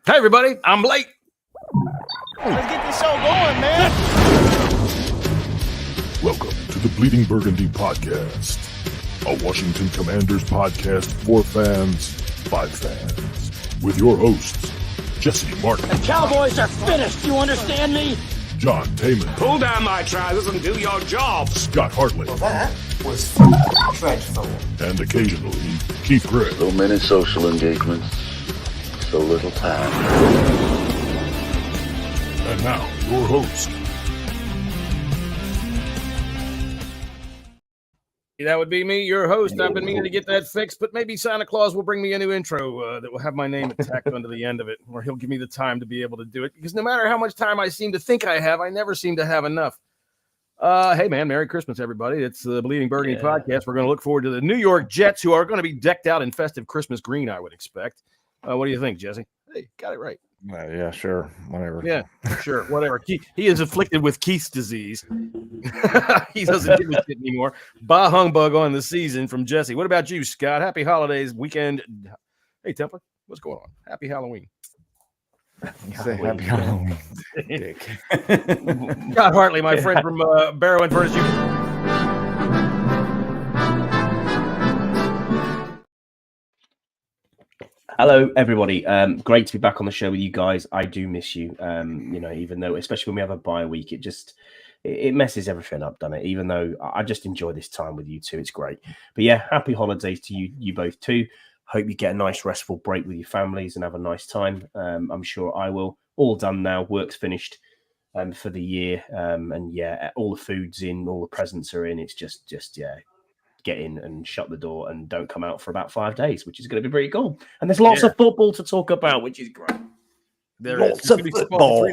Hey, everybody, I'm Blake. Let's get this show going, man. Welcome to the Bleeding Burgundy podcast, a Washington Commanders podcast for fans by fans, with your hosts, Jesse Martin. The Cowboys are finished, you understand me? John Taman. Pull down my trousers and do your job. Scott Hartley. Well, that was dreadful. And occasionally, Keith Gregg. So many social engagements, so little time. And now, your host. That would be me, your host. I've been meaning to get that fixed, but maybe Santa Claus will bring me a new intro that will have my name tacked onto the end of it, or he'll give me the time to be able to do it. Because no matter how much time I seem to think I have, I never seem to have enough. Hey, man, Merry Christmas, everybody. It's the Bleeding Burgundy podcast. We're going to look forward to the New York Jets, who are going to be decked out in festive Christmas green, I would expect. What do you think, Jesse? Hey, got it right. Yeah, sure. Whatever. Yeah, sure. Whatever. He is afflicted with Keith's disease. He doesn't give a shit anymore. Bah humbug on the season from Jesse. What about you, Scott? Happy holidays weekend. Hey, Templar, what's going on? Happy Halloween. You say happy Halloween. Dick. Scott Hartley, my friend from Barrow and Furnace. Hello, everybody. Great to be back on the show with you guys. I do miss you. Even though, especially when we have a bye week, it messes everything up, doesn't it? Even though I just enjoy this time with you two, it's great. But yeah, happy holidays to you both too. Hope you get a nice restful break with your families and have a nice time. I'm sure I will. All done now. Work's finished for the year. All the food's in, all the presents are in. It's just get in and shut the door and don't come out for about 5 days, which is going to be pretty cool. And there's lots of football to talk about, which is great. Lots of football.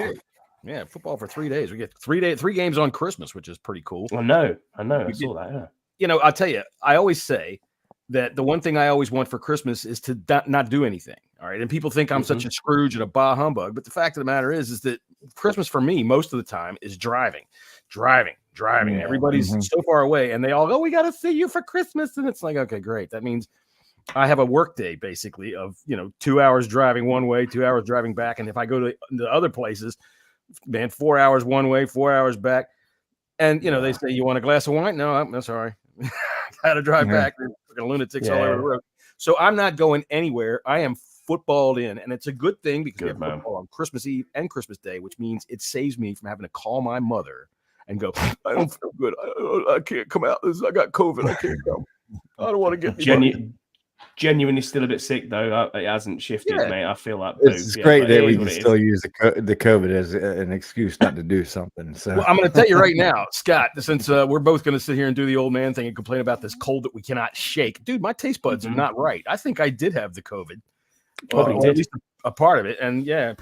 Yeah, football for 3 days. We get 3 games on Christmas, which is pretty cool. I know. I saw that. Yeah. You know, I'll tell you, I always say that the one thing I always want for Christmas is to not do anything. All right. And people think I'm such a Scrooge and a bah humbug. But the fact of the matter is that Christmas for me, most of the time, is driving. Yeah. Everybody's so far away and they all go, we got to see you for Christmas. And it's like, okay, great. That means I have a work day basically of, 2 hours driving one way, 2 hours driving back. And if I go to the other places, man, 4 hours one way, 4 hours back. And, they say, you want a glass of wine? No, I'm sorry. Got to drive back. There's lunatics all over the road. So I'm not going anywhere. I am footballed in. And it's a good thing because we have football on Christmas Eve and Christmas Day, which means it saves me from having to call my mother and go, I don't feel good. I can't come out. I got COVID. I can't come. I don't want to get genuinely still a bit sick, though. It hasn't shifted, mate. I feel like it's great that we can still use the COVID as an excuse not to do something. So well, I'm going to tell you right now, Scott, since we're both going to sit here and do the old man thing and complain about this cold that we cannot shake. Dude, my taste buds are not right. I think I did have the COVID. Probably did. At least a part of it. And oh,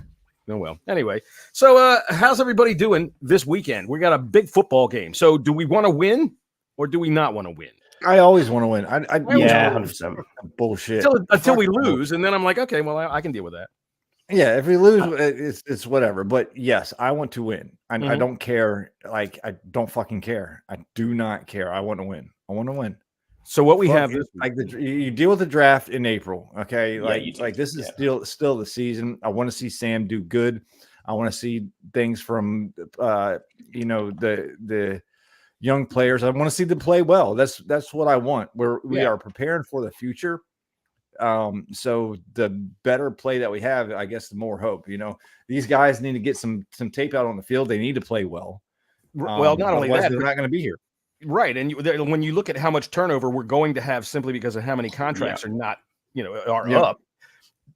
well, anyway. So how's everybody doing this weekend? We got a big football game. So do we want to win or do we not want to win? I always want to win. 100%. Bullshit. Until we lose. And then I'm like, okay, well, I can deal with that. Yeah, if we lose, it's whatever. But yes, I want to win. I don't care. Like, I don't fucking care. I do not care. I want to win. So what we have is like you deal with the draft in April, okay? This is still the season. I want to see Sam do good. I want to see things from the young players. I want to see them play well. That's what I want. We are preparing for the future. So the better play that we have, I guess, the more hope. These guys need to get some tape out on the field. They need to play well. Well, not only that, they're not going to be here. Right. And when you look at how much turnover we're going to have simply because of how many contracts are not, up,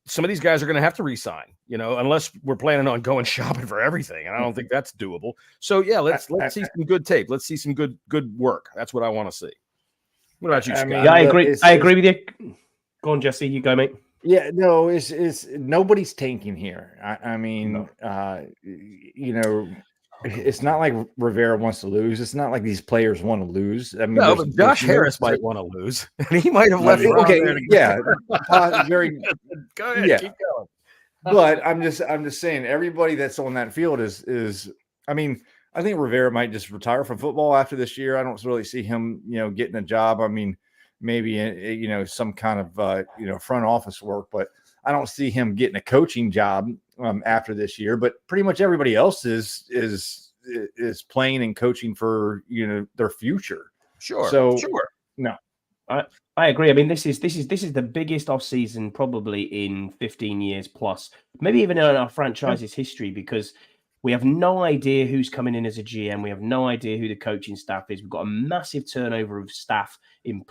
some of these guys are going to have to resign, unless we're planning on going shopping for everything. And I don't think that's doable. So, let's see some good tape. Let's see some good work. That's what I want to see. What about you, Scott? Yeah, I agree. I agree with you. Go on, Jesse. You go, mate. Yeah, no, it's nobody's tanking here. It's not like Rivera wants to lose. It's not like these players want to lose. I mean, no, but Josh Harris might want to lose, and he might have left. Okay, very. Go ahead, keep going. But I'm just saying, everybody that's on that field is. I mean, I think Rivera might just retire from football after this year. I don't really see him, getting a job. I mean, maybe some kind of front office work, but I don't see him getting a coaching job after this year, but pretty much everybody else is playing and coaching for their future. Sure. No, I agree. I mean, this is the biggest off season probably in 15 years plus, maybe even in our franchise's history, because we have no idea who's coming in as a GM. We have no idea who the coaching staff is. We've got a massive turnover of staff and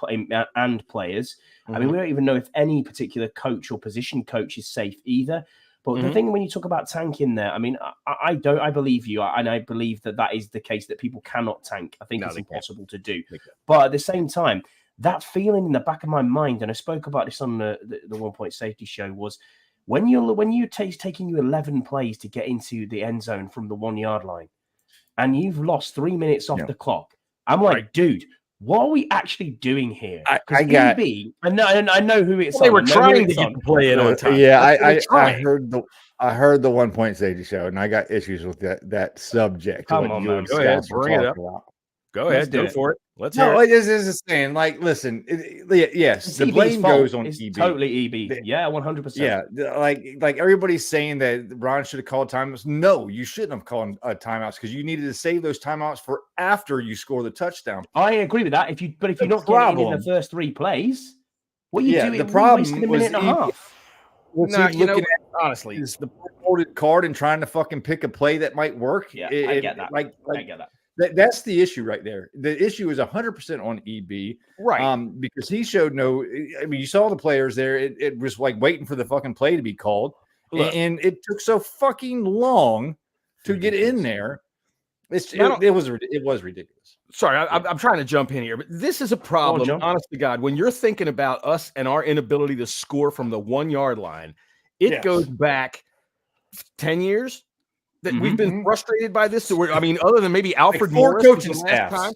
players. I mean, we don't even know if any particular coach or position coach is safe either. But the thing when you talk about tanking there, I mean, I believe you, and I believe that is the case, that people cannot tank. I think it's impossible to do. But at the same time, that feeling in the back of my mind, and I spoke about this on the 1 Point Safety show, was when you're taking you 11 plays to get into the end zone from the 1 yard line, and you've lost 3 minutes off the clock. I'm like, dude, what are we actually doing here? I know who it's. They were trying to get the play in on time. Yeah, I heard the 1 Point Safety show, and I got issues with that subject. Come on, man. Go ahead, bring it up. Go ahead, go for it. Let's hear it. This is saying, like, listen, yes, the blame goes on EB. Totally EB. Yeah, 100%. Yeah, like everybody's saying that Ron should have called timeouts. No, you shouldn't have called timeouts, because you needed to save those timeouts for after you score the touchdown. I agree with that. If you're not getting in the first 3 plays, what are you doing? The problem wasting a minute and a half. Honestly, is the reported card and trying to fucking pick a play that might work. Yeah, I get that. I get that. That's the issue right there. The issue is 100% on EB, right? Because he showed no. I mean, you saw the players there. It was like waiting for the fucking play to be called, and it took so fucking long to get in there. It was ridiculous. Sorry, I'm trying to jump in here, but this is a problem. Honest to God, when you're thinking about us and our inability to score from the 1 yard line, it goes back 10 years. That we've been frustrated by this. So other than maybe Alfred Morris was the last time.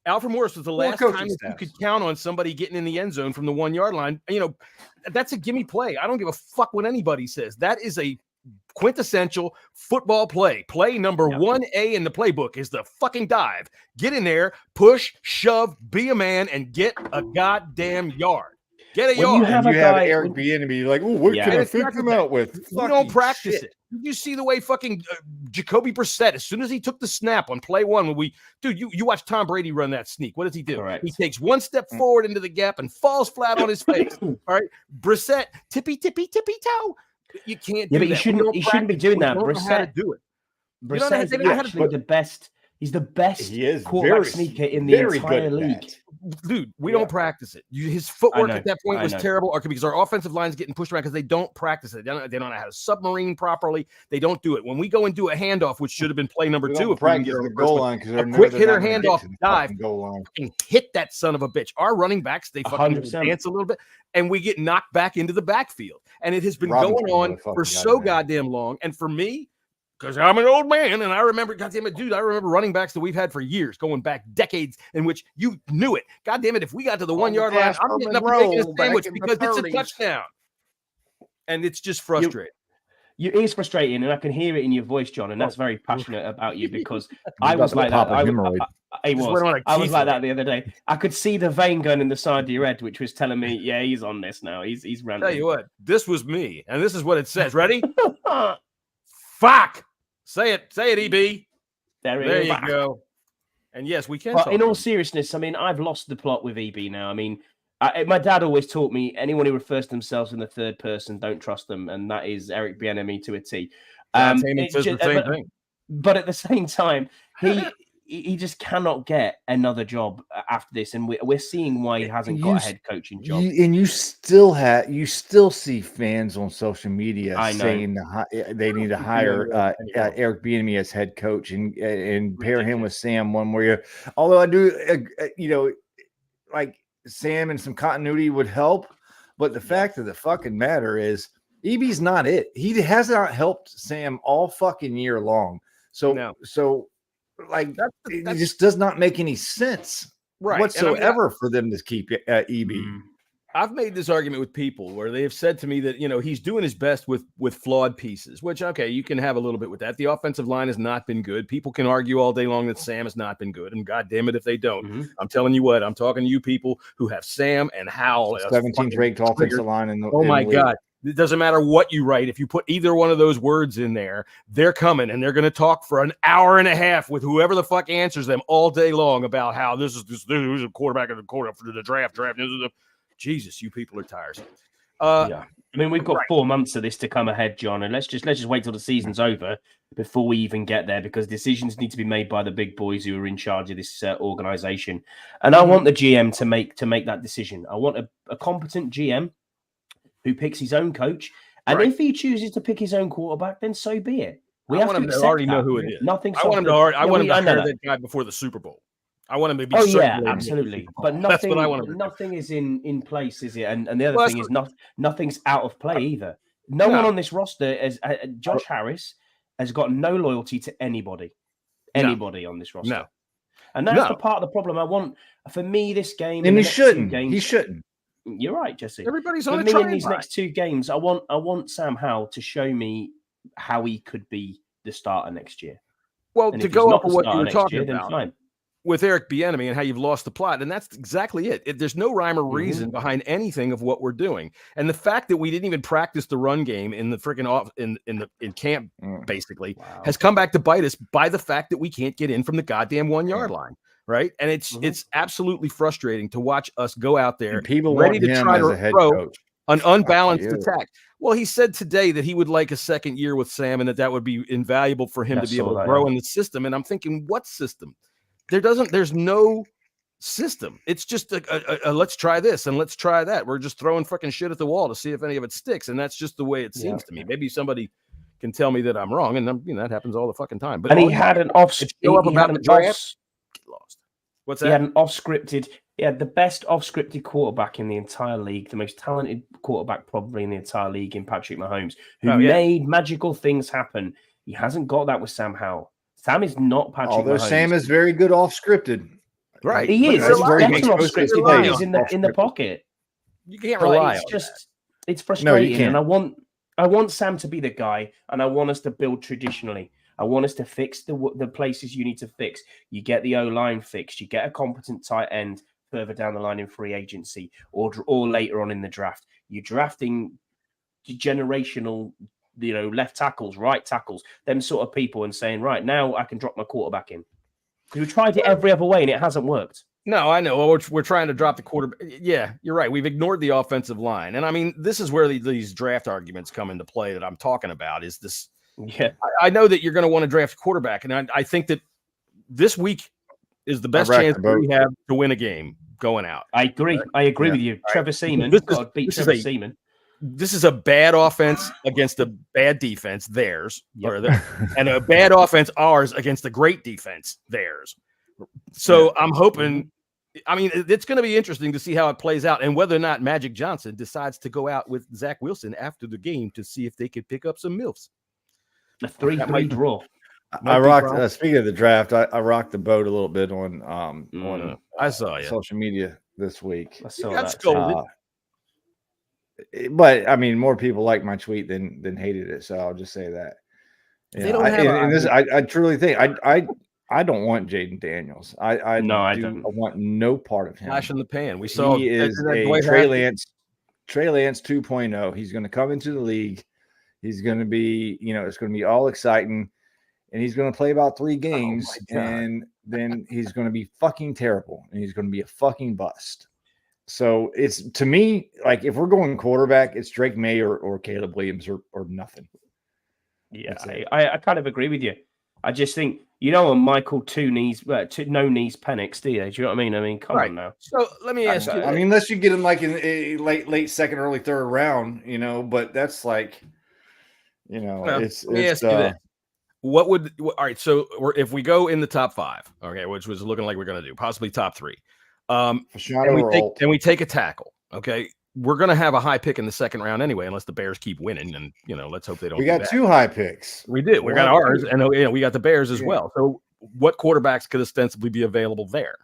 Alfred Morris was the last time that you could count on somebody getting in the end zone from the 1 yard line. That's a gimme play. I don't give a fuck what anybody says. That is a quintessential football play. Play number 1A in the playbook is the fucking dive. Get in there, push, shove, be a man, and get a goddamn yard. Get a yard. You have Eric Bieniemy like, oh, what can I figure him out with? We don't practice it. Did you see the way fucking Jacoby Brissett, as soon as he took the snap on play one, you watch Tom Brady run that sneak. What does he do? Correct. He takes one step forward into the gap and falls flat on his face. All right. Brissett, tippy toe. You can't do but that. You shouldn't be doing that. Brissett do it. Brissett is actually the best. He's the best quarterback sneaker in the entire league. Dude, we don't practice it. His footwork at that point was terrible, because our offensive line is getting pushed around because they don't practice it. They don't know how to submarine properly. They don't do it. When we go and do a handoff, which should have been play number 2, if we can get the goal line, because a quick hitter handoff dive and hit that son of a bitch. Our running backs, they fucking dance a little bit, and we get knocked back into the backfield. And it has been going on for so goddamn long. And for me, because I'm an old man, and I remember, goddamn it, dude, I remember running backs that we've had for years, going back decades, in which you knew it. Goddamn it, if we got to the 1 yard line, I'm getting up and making a sandwich because it's a touchdown. And it's just frustrating. It is frustrating, and I can hear it in your voice, John, and that's very passionate about you, because I was like that. I was like that the other day. I could see the vein going in the side of your head, which was telling me, yeah, he's on this now. He's ranting. Tell you what, this was me, and this is what it says. Ready? Fuck. Say it, EB. There you go. And yes, we can. But in all seriousness, I mean, I've lost the plot with EB now. I mean, my dad always taught me, anyone who refers to themselves in the third person, don't trust them, and that is Eric Bieniemy to a T. Says the same thing. But at the same time, he just cannot get another job after this, and we're seeing why he hasn't got a head coaching job. And you still see fans on social media saying they need to hire Eric Bieniemy as head coach and pair him with Sam one more year. Although I do, like Sam and some continuity would help, but the fact of the fucking matter is, EB's not it. He has not helped Sam all fucking year long. So. Like it just does not make any sense whatsoever for them to keep EB. I've made this argument with people where they have said to me that, he's doing his best with flawed pieces, which, okay, you can have a little bit with that. The offensive line has not been good. People can argue all day long that Sam has not been good, and God damn it if they don't. I'm telling you what, I'm talking to you people who have Sam and Howell. 17th ranked offensive line in the God. It doesn't matter what you write. If you put either one of those words in there, they're coming and they're going to talk for an hour and a half with whoever the fuck answers them all day long about how this is a quarterback of the quarterback for the draft. Jesus, you people are tiresome. Yeah. I mean, we've got 4 months of this to come ahead, John, and let's just wait till the season's over before we even get there, because decisions need to be made by the big boys who are in charge of this organization. And I want the GM to make that decision. I want a competent GM who picks his own coach, and if he chooses to pick his own quarterback, then so be it. I want him to already know who it is. I want him to hire that guy before the Super Bowl. I want him to be. Oh yeah, absolutely. But nothing is in place, is it? And the other thing is nothing's out of play either. No one on this roster is Josh Harris has got no loyalty to anybody on this roster. No. And that's the part of the problem. I want for me this game, and he shouldn't. You're right, Jesse. Everybody's on in these next 2 games. I want Sam Howell to show me how he could be the starter next year. Well, and to go up with what you were talking about with Eric Bieniemy and how you've lost the plot, and that's exactly it. There's no rhyme or reason behind anything of what we're doing, and the fact that we didn't even practice the run game in the freaking in camp basically has come back to bite us by the fact that we can't get in from the goddamn 1 yard line. Right. And it's absolutely frustrating to watch us go out there people ready to try to throw coach. An unbalanced attack. Well, he said today that he would like a second year with Sam and that would be invaluable for him to be able to grow in the system. And I'm thinking, what system? There's no system. It's just a let's try this and let's try that. We're just throwing fucking shit at the wall to see if any of it sticks. And that's just the way it seems to me. Maybe somebody can tell me that I'm wrong. And that happens all the fucking time. But he had an off. Lost. What's that? He had the best off-scripted quarterback in the entire league, the most talented quarterback probably in the entire league in Patrick Mahomes, who made magical things happen. He hasn't got that with Sam Howell. Sam is not Patrick Mahomes. Sam is very good off-scripted. Right. He is. That's off-scripted. He's in the pocket. You can't rely on it's frustrating. No, you can't. And I want Sam to be the guy, and I want us to build traditionally. I want us to fix the places you need to fix. You get the O-line fixed. You get a competent tight end further down the line in free agency or later on in the draft. You're drafting generational, left tackles, right tackles, them sort of people, and saying, right, now I can drop my quarterback in. We tried it every other way, and it hasn't worked. No, I know. We're trying to drop the quarterback. Yeah, you're right. We've ignored the offensive line. And, I mean, this is where these draft arguments come into play that I'm talking about is this. Yeah, I know that you're going to want to draft a quarterback, and I think that this week is the best chance we have to win a game going out. I agree. I agree with you. Trevor Seaman. Trevor Seaman. This is a bad offense against a bad defense, theirs, and a bad offense, ours, against a great defense, theirs. So I'm hoping. I mean, it's going to be interesting to see how it plays out and whether or not Magic Johnson decides to go out with Zach Wilson after the game to see if they could pick up some MILFs. A 3-3 draw. I rocked. Speaking of the draft, I rocked the boat a little bit on I saw you social media this week. I saw that. But I mean, more people liked my tweet than hated it. So I'll just say that. I truly think I don't want Jaden Daniels. I don't. I want no part of him. Flash in the pan. We saw he is a Trey Lance 2.0. He's going to come into the league. He's going to be, it's going to be all exciting, and he's going to play about 3 games, and then he's going to be fucking terrible, and he's going to be a fucking bust. So it's, to me, like, if we're going quarterback, it's Drake May or Caleb Williams or nothing. Yeah, I kind of agree with you. I just think, Michael no knees Penix, do you? Do you know what I mean? I mean, come on now. So let me ask you. I mean, unless you get him like in a late second, early third round, but that's like, it's what would all right? So if we go in the top 5, okay, which was looking like we're going to do, possibly top 3, and we take a tackle, okay, we're going to have a high pick in the second round anyway, unless the Bears keep winning, and let's hope they don't. We got 2 high picks. We do. We got ours, and we got the Bears as well. So what quarterbacks could ostensibly be available there?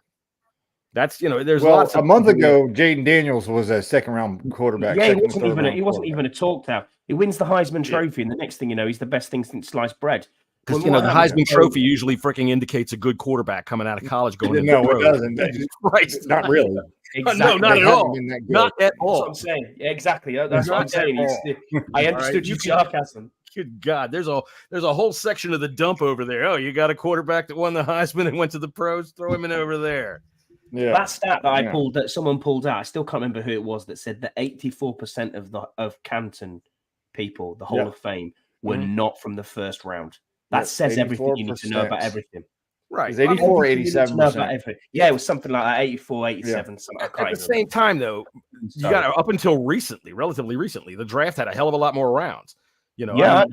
That's there's lots. A month ago, Jaden Daniels was a second round quarterback. Yeah, he wasn't even a talk now. He wins the Heisman Trophy, and the next thing you know, he's the best thing since sliced bread. Because the Heisman Trophy usually freaking indicates a good quarterback coming out of college going. No, it doesn't. Right, not really. Exactly. No, not They at haven't all. been that good. Not at That's all. what I'm saying. Yeah, exactly. That's what I'm Not saying. at all. I All understood right, your you can- sarcasm. Good God, there's a whole section of the dump over there. Oh, you got a quarterback that won the Heisman and went to the pros. Throw him in over there. Yeah. That stat that I Yeah. pulled, that someone pulled out, I still can't remember who it was, that said that 84% of Canton people, the Hall Yeah. of Fame, were Mhm. not from the first round. That Yeah, says everything you need to know about 84%. everything. Right. It's 84 or Everything you need to know about 87%. everything. Yeah, it was something like that, 84, 87. Something. I At can't the even same remember. time, though, you So, got up until recently, relatively recently, the draft had a hell of a lot more rounds. You know, yeah,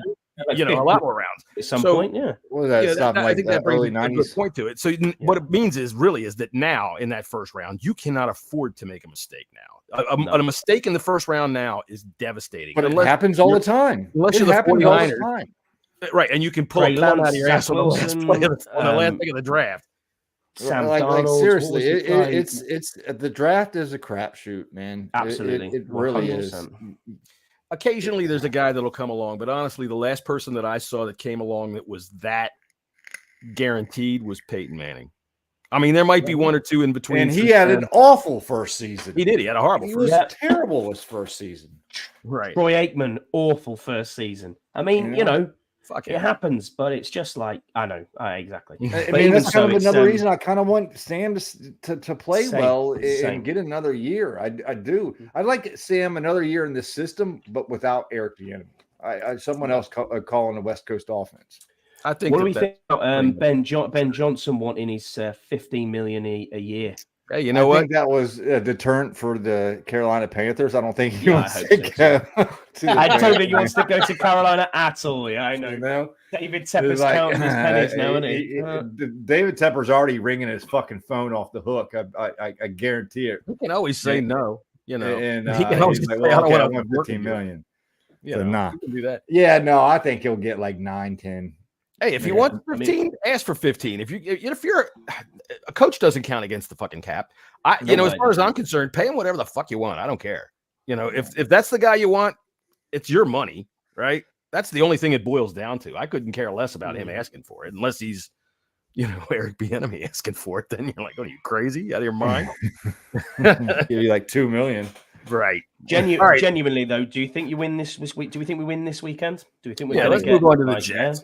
I mean, a lot more rounds. at some So- point, yeah. What was that? Yeah, Stuff I like think the that brings early a good 90s. point to it. So what it means is that now in that first round, you cannot afford to make a mistake now. A mistake in the first round now is devastating. But it Unless happens all you're- the time. unless It you're the happens all the 49ers. time. Right, and you can pull Trey a plum out Lance, of your Zach ass on the last Wilson, play on the last um, pick of the draft. Sam like Darnold. seriously, what was the guy? it's the draft is a crapshoot, man. Absolutely. It really is. 100%. Occasionally, there's a guy that'll come along, but honestly, the last person that I saw that came along that was that guaranteed was Peyton Manning. I mean, there might be one or two in between. And he since had then. an awful first season. He did. He had a horrible He first. was terrible his first season. Right. Troy Aikman, awful first season. I mean, you know, Fuck it it. happens, but it's just like, I know, exactly. I But mean, even that's kind so, of it's, another reason I kind of want Sam to play Same, well same. and get another year. I do. I'd like Sam another year in this system, but without Eric Bieniemy. Someone else calling the West Coast offense. I think. What do we think about Ben Johnson wanting his $15 million a year? Hey, you know I what? think that was a deterrent for the Carolina Panthers. I don't think he Yeah, I wants hope to so, go to the I don't think he Panthers. wants to go to Carolina at all. Yeah, I know. You know? David It's Tepper's like, counting his pennies now, isn't he? David Tepper's already ringing his fucking phone off the hook. I guarantee it. He can always say no. You know, And he can always he's say, like, I well, don't okay, I want want to 15 million. You So, know, nah. he can do that. Yeah, no, I think he'll get like 9, 10. Hey, if you Yeah, want 15, ask for 15. If you're a coach, doesn't count against the fucking cap. As far as I'm concerned, pay him whatever the fuck you want. I don't care. You know, if that's the guy you want, it's your money, right? That's the only thing it boils down to. I couldn't care less about him asking for it, unless he's, Eric Bieniemy asking for it. Then you're like, "Oh, are you crazy? Out of your mind?" Give you like 2 million. Right. Genuinely though, do you think you win this week? Do we think we win this weekend? Do we think we're let's move on to the Jets.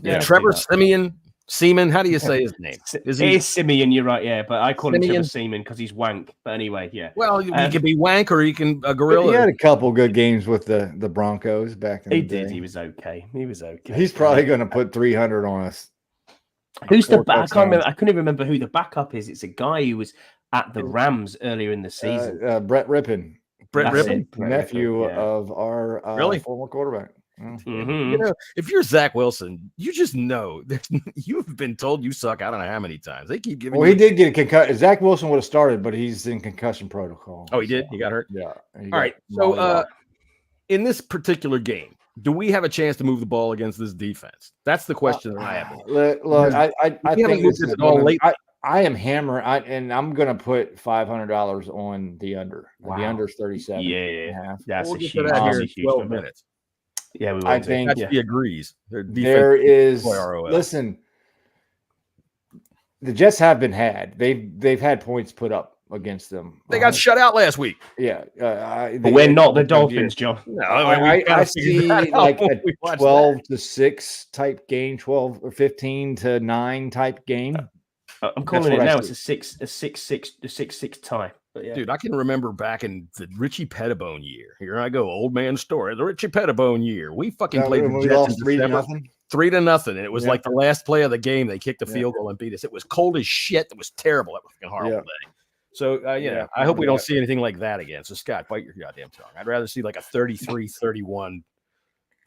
Yeah, Trevor Seaman. How do you say his name? It is Simeon, you're right, yeah, but I call him Trevor Simeon? Seaman because he's wank. But anyway, yeah. Well, he can be wank or he can a gorilla. He had a couple good games with the Broncos back in He the day. did. He was okay. He's probably going to put 300 on us. Who's the Four back? I can't touchdowns. remember. I couldn't even remember who the backup is. It's a guy who was at the Rams earlier in the season. Brett Rippin, Brett That's Rippon. it, Brett nephew Rippon, yeah. of our Really? former quarterback. Mhm. If you're Zach Wilson, you just know you've been told you suck. I don't know how many times they keep giving. Well, he did get a concussion. Zach Wilson would have started, but he's in concussion protocol. Oh, he did. He got hurt. Yeah. All right. So, in this particular game, do we have a chance to move the ball against this defense? That's the question that I have. Look, I haven't think moved this it is at all gonna- lately. I am hammering, and I'm going to put $500 on the under. The Wow. under's 37. Yeah, and a half. that's We'll a get huge, to that that's here a in huge 12 number. minutes. Yeah, we will. I do. think That's he agrees. Their defense there is. ROL. Listen, the Jets have been had. They've had points put up against them. They got shut out last week. Yeah, But we're not the Dolphins, John. No, I see like a a 12-6 type game, 12 or 15-9 type game. I'm calling what it I now. see. It's a 6-6 tie. But yeah. Dude, I can remember back in the Richie Pettibone year. Here I go, old man story. The Richie Pettibone year. We fucking played the we Jets lost in 3-0. December, 3-0, and it was Yeah. like the last play of the game. They kicked a Yeah. field goal and beat us. It was cold as shit. It was terrible. It was a fucking horrible Yeah. day. So, Yeah, I hope we yeah. don't see anything like that again. So, Scott, bite your goddamn tongue. I'd rather see like a 33-31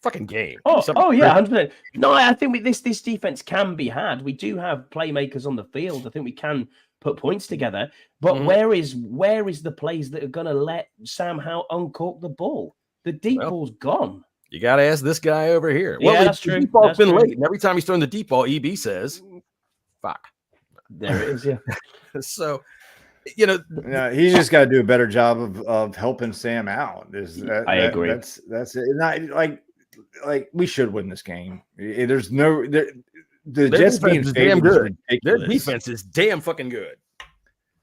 fucking game. Oh yeah, 100%. No, I think this defense can be had. We do have playmakers on the field. I think we can put points together. But Mhm. where is the plays that are going to let Sam Howell uncork the ball? The deep ball's gone. You got to ask this guy over here. Yeah, Well, that's the true. deep ball's That's been true. late, and every time he's throwing the deep ball, EB says, "Fuck." There it is. Yeah. So, Yeah, he's just got to do a better job of helping Sam out. I agree. That's it. Not like we should win this game. There's no the Their Jets defense being is favored damn is good. Their ridiculous. defense is damn fucking good.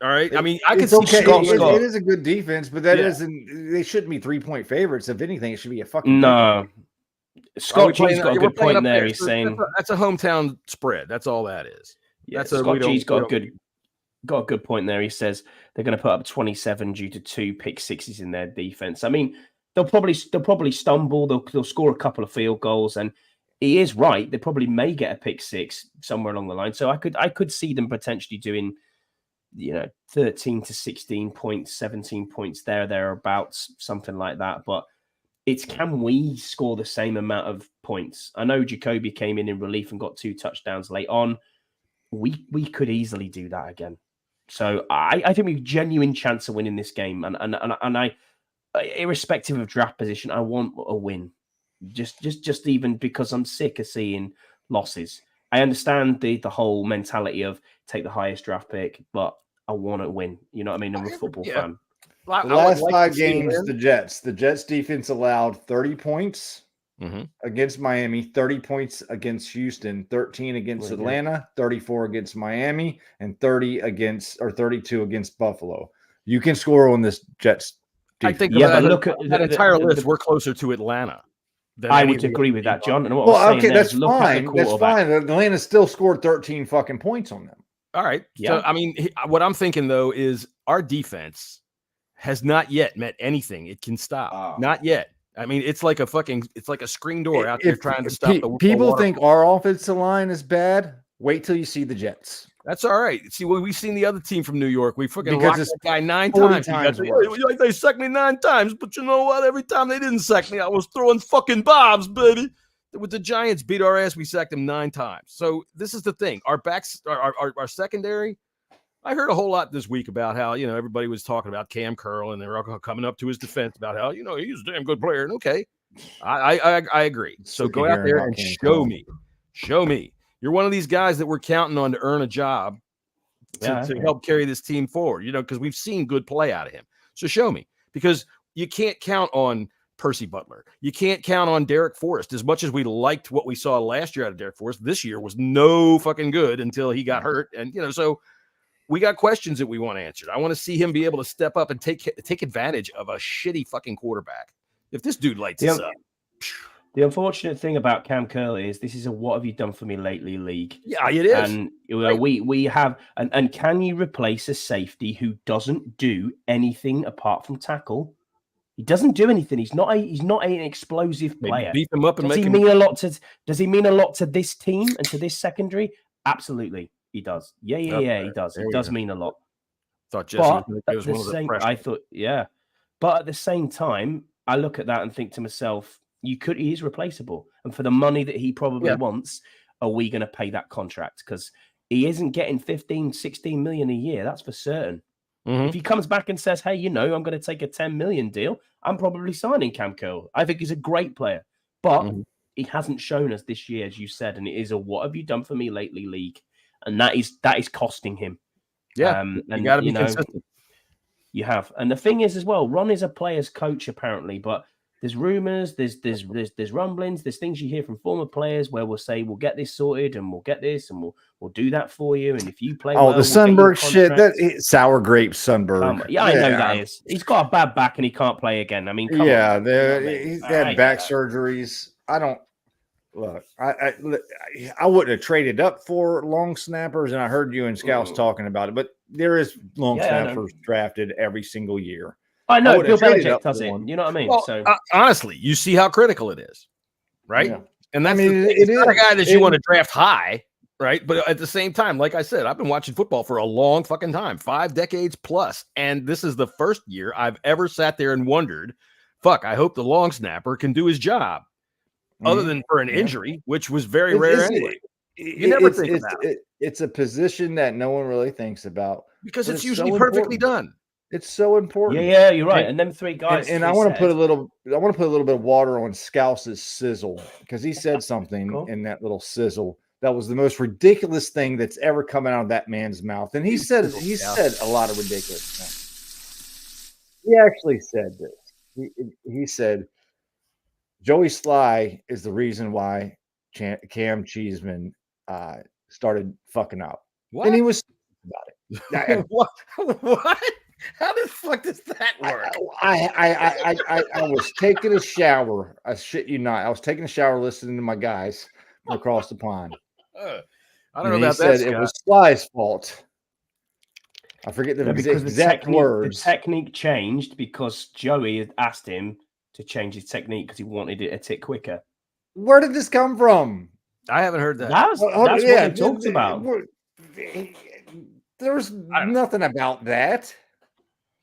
All right. I mean, I can It's see okay. Scott. It is a good defense, but that Yeah. isn't. They shouldn't be 3-point favorites. If anything, it should be a fucking. No. Scott G's got a good point there. He's So saying that's a hometown spread. That's all that is. yeah, That's Scott G's got a good point there. He says they're going to put up 27 due to 2 pick sixes in their defense. I mean, they'll probably stumble. They'll score a couple of field goals, and he is right. They probably may get a pick six somewhere along the line. So I could see them potentially doing, 13 to 16 points, 17 points thereabouts, something like that. But it's, can we score the same amount of points? I know Jacoby came in relief and got 2 touchdowns late on. We could easily do that again. So I think we have a genuine chance of winning this game. And I, irrespective of draft position, I want a win. Just even because I'm sick of seeing losses. I understand the whole mentality of take the highest draft pick, but I want to win. You know what I mean? I'm a football fan. The last 5 games, the Jets defense allowed 30 points against Miami, 30 points against Houston, 13 against Atlanta, 34 against Miami, and 32 against Buffalo. You can score on this Jets defense. I think but look at that entire list. We're closer to Atlanta. I would agree with that, John. And what that's fine. That's fine. Atlanta still scored 13 fucking points on them. All right. Yeah. So, I mean, what I'm thinking, though, is our defense has not yet met anything it can stop. Not yet. I mean, it's like a screen door out there trying to stop the people think our offensive line is bad. Wait till you see the Jets. That's all right. See, we've seen the other team from New York. We fucking locked that guy 9 times. They sacked me 9 times, but you know what? Every time they didn't sack me, I was throwing fucking bombs, baby. With the Giants beat our ass, we sacked them 9 times. So this is the thing. Our backs, our secondary. I heard a whole lot this week about how, everybody was talking about Cam Curl, and they were all coming up to his defense about how, he's a damn good player. And okay, I agree. So go out there and show me. You're one of these guys that we're counting on to earn a job to help carry this team forward, because we've seen good play out of him. So show me, because you can't count on Percy Butler. You can't count on Derek Forrest. As much as we liked what we saw last year out of Derek Forrest, this year was no fucking good until he got hurt. And, so we got questions that we want answered. I want to see him be able to step up and take advantage of a shitty fucking quarterback. If this dude lights us up. The unfortunate thing about Cam Curl is this is a what have you done for me lately league. Yeah, it is. And we have and can you replace a safety who doesn't do anything apart from tackle? He doesn't do anything. He's not an explosive player. Beat him up and does he mean a lot to this team and to this secondary? Absolutely, he does. Yeah, he does. It does mean a lot. Thought Jesse was one of the freshmen. I thought, yeah. But at the same time, I look at that and think to myself, he is replaceable. And for the money that he probably wants, are we going to pay that contract? Because he isn't getting 15, 16 million a year. That's for certain. If he comes back and says, hey, I'm going to take a 10 million deal, I'm probably signing Cam Curl. I think he's a great player. But he hasn't shown us this year, as you said, and it is a what have you done for me lately league. And that is costing him. Yeah. And you got to be consistent. You have. And the thing is as well, Ron is a player's coach apparently, but there's rumors, there's rumblings, there's things you hear from former players where we'll say we'll get this sorted and we'll get this and we'll do that for you. And if you play, the Sundberg shit, sour grape Sundberg. I know that is. He's got a bad back and he can't play again. I mean, come on. He's had back surgeries. I don't look. I wouldn't have traded up for long snappers, and I heard you and Scouts talking about it, but there is long snappers drafted every single year. I know Bill Belichick does it. You know what I mean? Well, so honestly, you see how critical it is, right? Yeah. And that's it's not a guy that you want to draft high, right? But at the same time, like I said, I've been watching football for a long fucking time, 5 decades plus, and this is the first year I've ever sat there and wondered, fuck, I hope the long snapper can do his job, other than for an injury, which was very rare anyway. You never think about it. It's a position that no one really thinks about because it's usually perfectly done. It's so important. Yeah, you're right. And them 3 guys. And I want to put a little bit of water on Scouse's sizzle because he said something in that little sizzle that was the most ridiculous thing that's ever come out of that man's mouth. And he said a lot of ridiculous things. He actually said this. He said Joey Sly is the reason why Cam Cheeseman started fucking up. What? And he was about it. What? How the fuck does that work? I was taking a shower. I shit you not. I was taking a shower listening to my guys from across the pond. I And don't know he about said that, it Scott. was Sly's fault. I forget the Because exact the words. technique changed because Joey had asked him to change his technique because he wanted it a tick quicker. Where did this come from? I haven't heard that. That's what they talked about. There's nothing about that.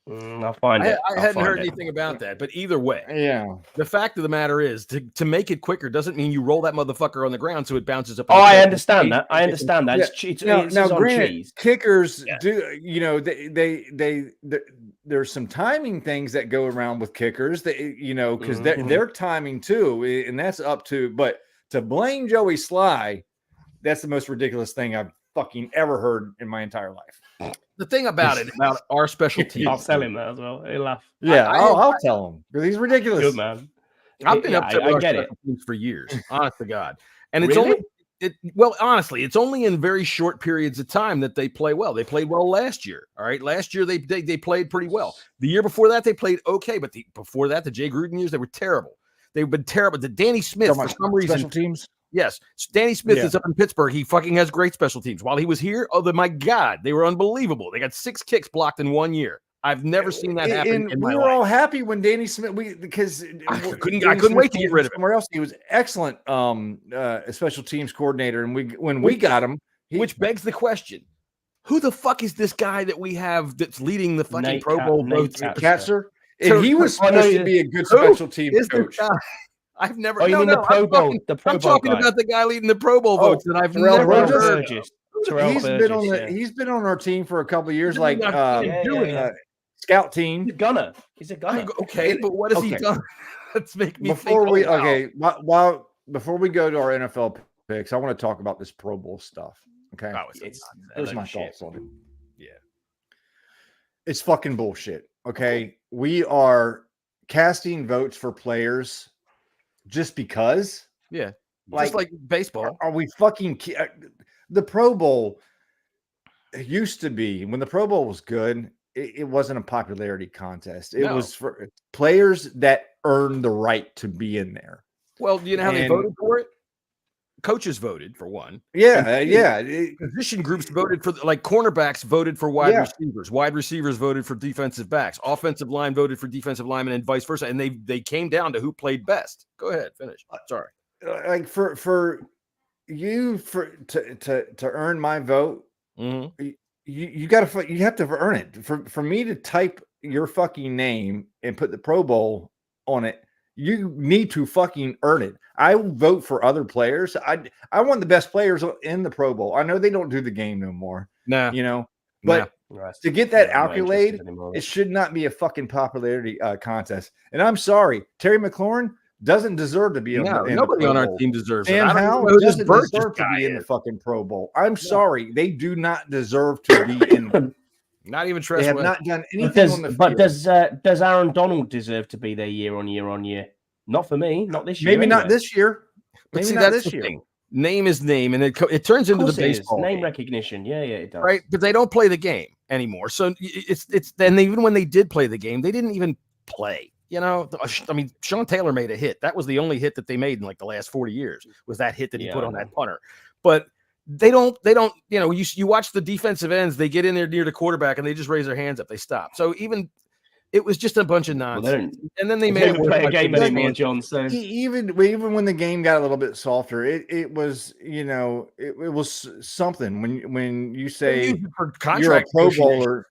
I'll find it. I hadn't heard anything about that, but either way, Yeah. the fact of the matter is to make it quicker doesn't mean you roll that motherfucker on the ground so it bounces up. Oh, I understand that. I understand that. Yeah. It's Now, on granted, cheese. kickers do. You know, they there's some timing things that go around with kickers. That because they're timing too, and that's up to. But to blame Joey Sly, that's the most ridiculous thing I've fucking ever heard in my entire life. The thing about our special teams, I'll tell him that as well. He'll laugh. Yeah, I'll tell him because he's ridiculous. Good man. I've been upset with our get special teams for years, honest to God. And it's Really? honestly, it's only in very short periods of time that they play well. They played well last year. All right. Last year they played pretty well. The year before that, they played okay, but before that, the Jay Gruden years, they were terrible. They've been terrible. The Danny Smith, for some reason, special teams. yes, Danny Smith is up in Pittsburgh. He fucking has great special teams. While he was here, my God, they were unbelievable. They got 6 kicks blocked in 1 year. I've never seen that happen in my life. We were all happy when Danny Smith because I couldn't wait to get rid of him. Somewhere else, he was excellent special teams coordinator, and we got him, which begs the question: who the fuck is this guy that we have that's leading the fucking Nate Pro Bowl votes? Katzer, and he was supposed to be a good special teams coach. I've never. Oh, you mean the Pro Bowl? I'm talking about the guy leading the Pro Bowl votes that I've Terrell never Burgess? heard of. He's been on our team for a couple of years, like scout team. He's a gunner. Okay, but what has he done? Let's make me before think. Before we go to our NFL picks, I want to talk about this Pro Bowl stuff. Okay, here's my thoughts on it. Yeah, it's fucking bullshit. Okay, we are casting votes for players just because. Yeah, just like baseball. Are we fucking the Pro Bowl used to be when the Pro Bowl was good? It wasn't a popularity contest. It was for players that earned the right to be in there. Well, do you know how they voted for it? Coaches voted for one. Yeah. Position groups voted for, like cornerbacks voted for wide receivers. Wide receivers voted for defensive backs. Offensive line voted for defensive linemen, and vice versa. And they came down to who played best. Go ahead, finish. Sorry. Like for you to earn my vote. Mm-hmm. You have to earn it. For me to type your fucking name and put the Pro Bowl on it, you need to fucking earn it. I vote for other players. I want the best players in the Pro Bowl. I know they don't do the game no more. Nah. But to get that accolade, it should not be a fucking popularity contest. And I'm sorry, Terry McLaurin doesn't deserve to be in nobody on our team deserves it. Sam Howell doesn't deserve to be in the fucking Pro Bowl. I'm sorry, they do not deserve to be in. Not even They have not done anything on the field. But does Aaron Donald deserve to be there year on year? Not for me. Not this year. Maybe not this year. Maybe not this year. Name is name, and it turns into the baseball name recognition. Yeah, it does. Right, but they don't play the game anymore. So it's then even when they did play the game, they didn't even play. I mean, Sean Taylor made a hit. That was the only hit that they made in like the last 40 years was that hit that he put on that punter. But they don't, you watch the defensive ends, they get in there near the quarterback and they just raise their hands up. They stop. So even it was just a bunch of nonsense. And then they made it play a game anymore, John. So even when the game got a little bit softer, it was, it was something when you say you're a Pro Bowler.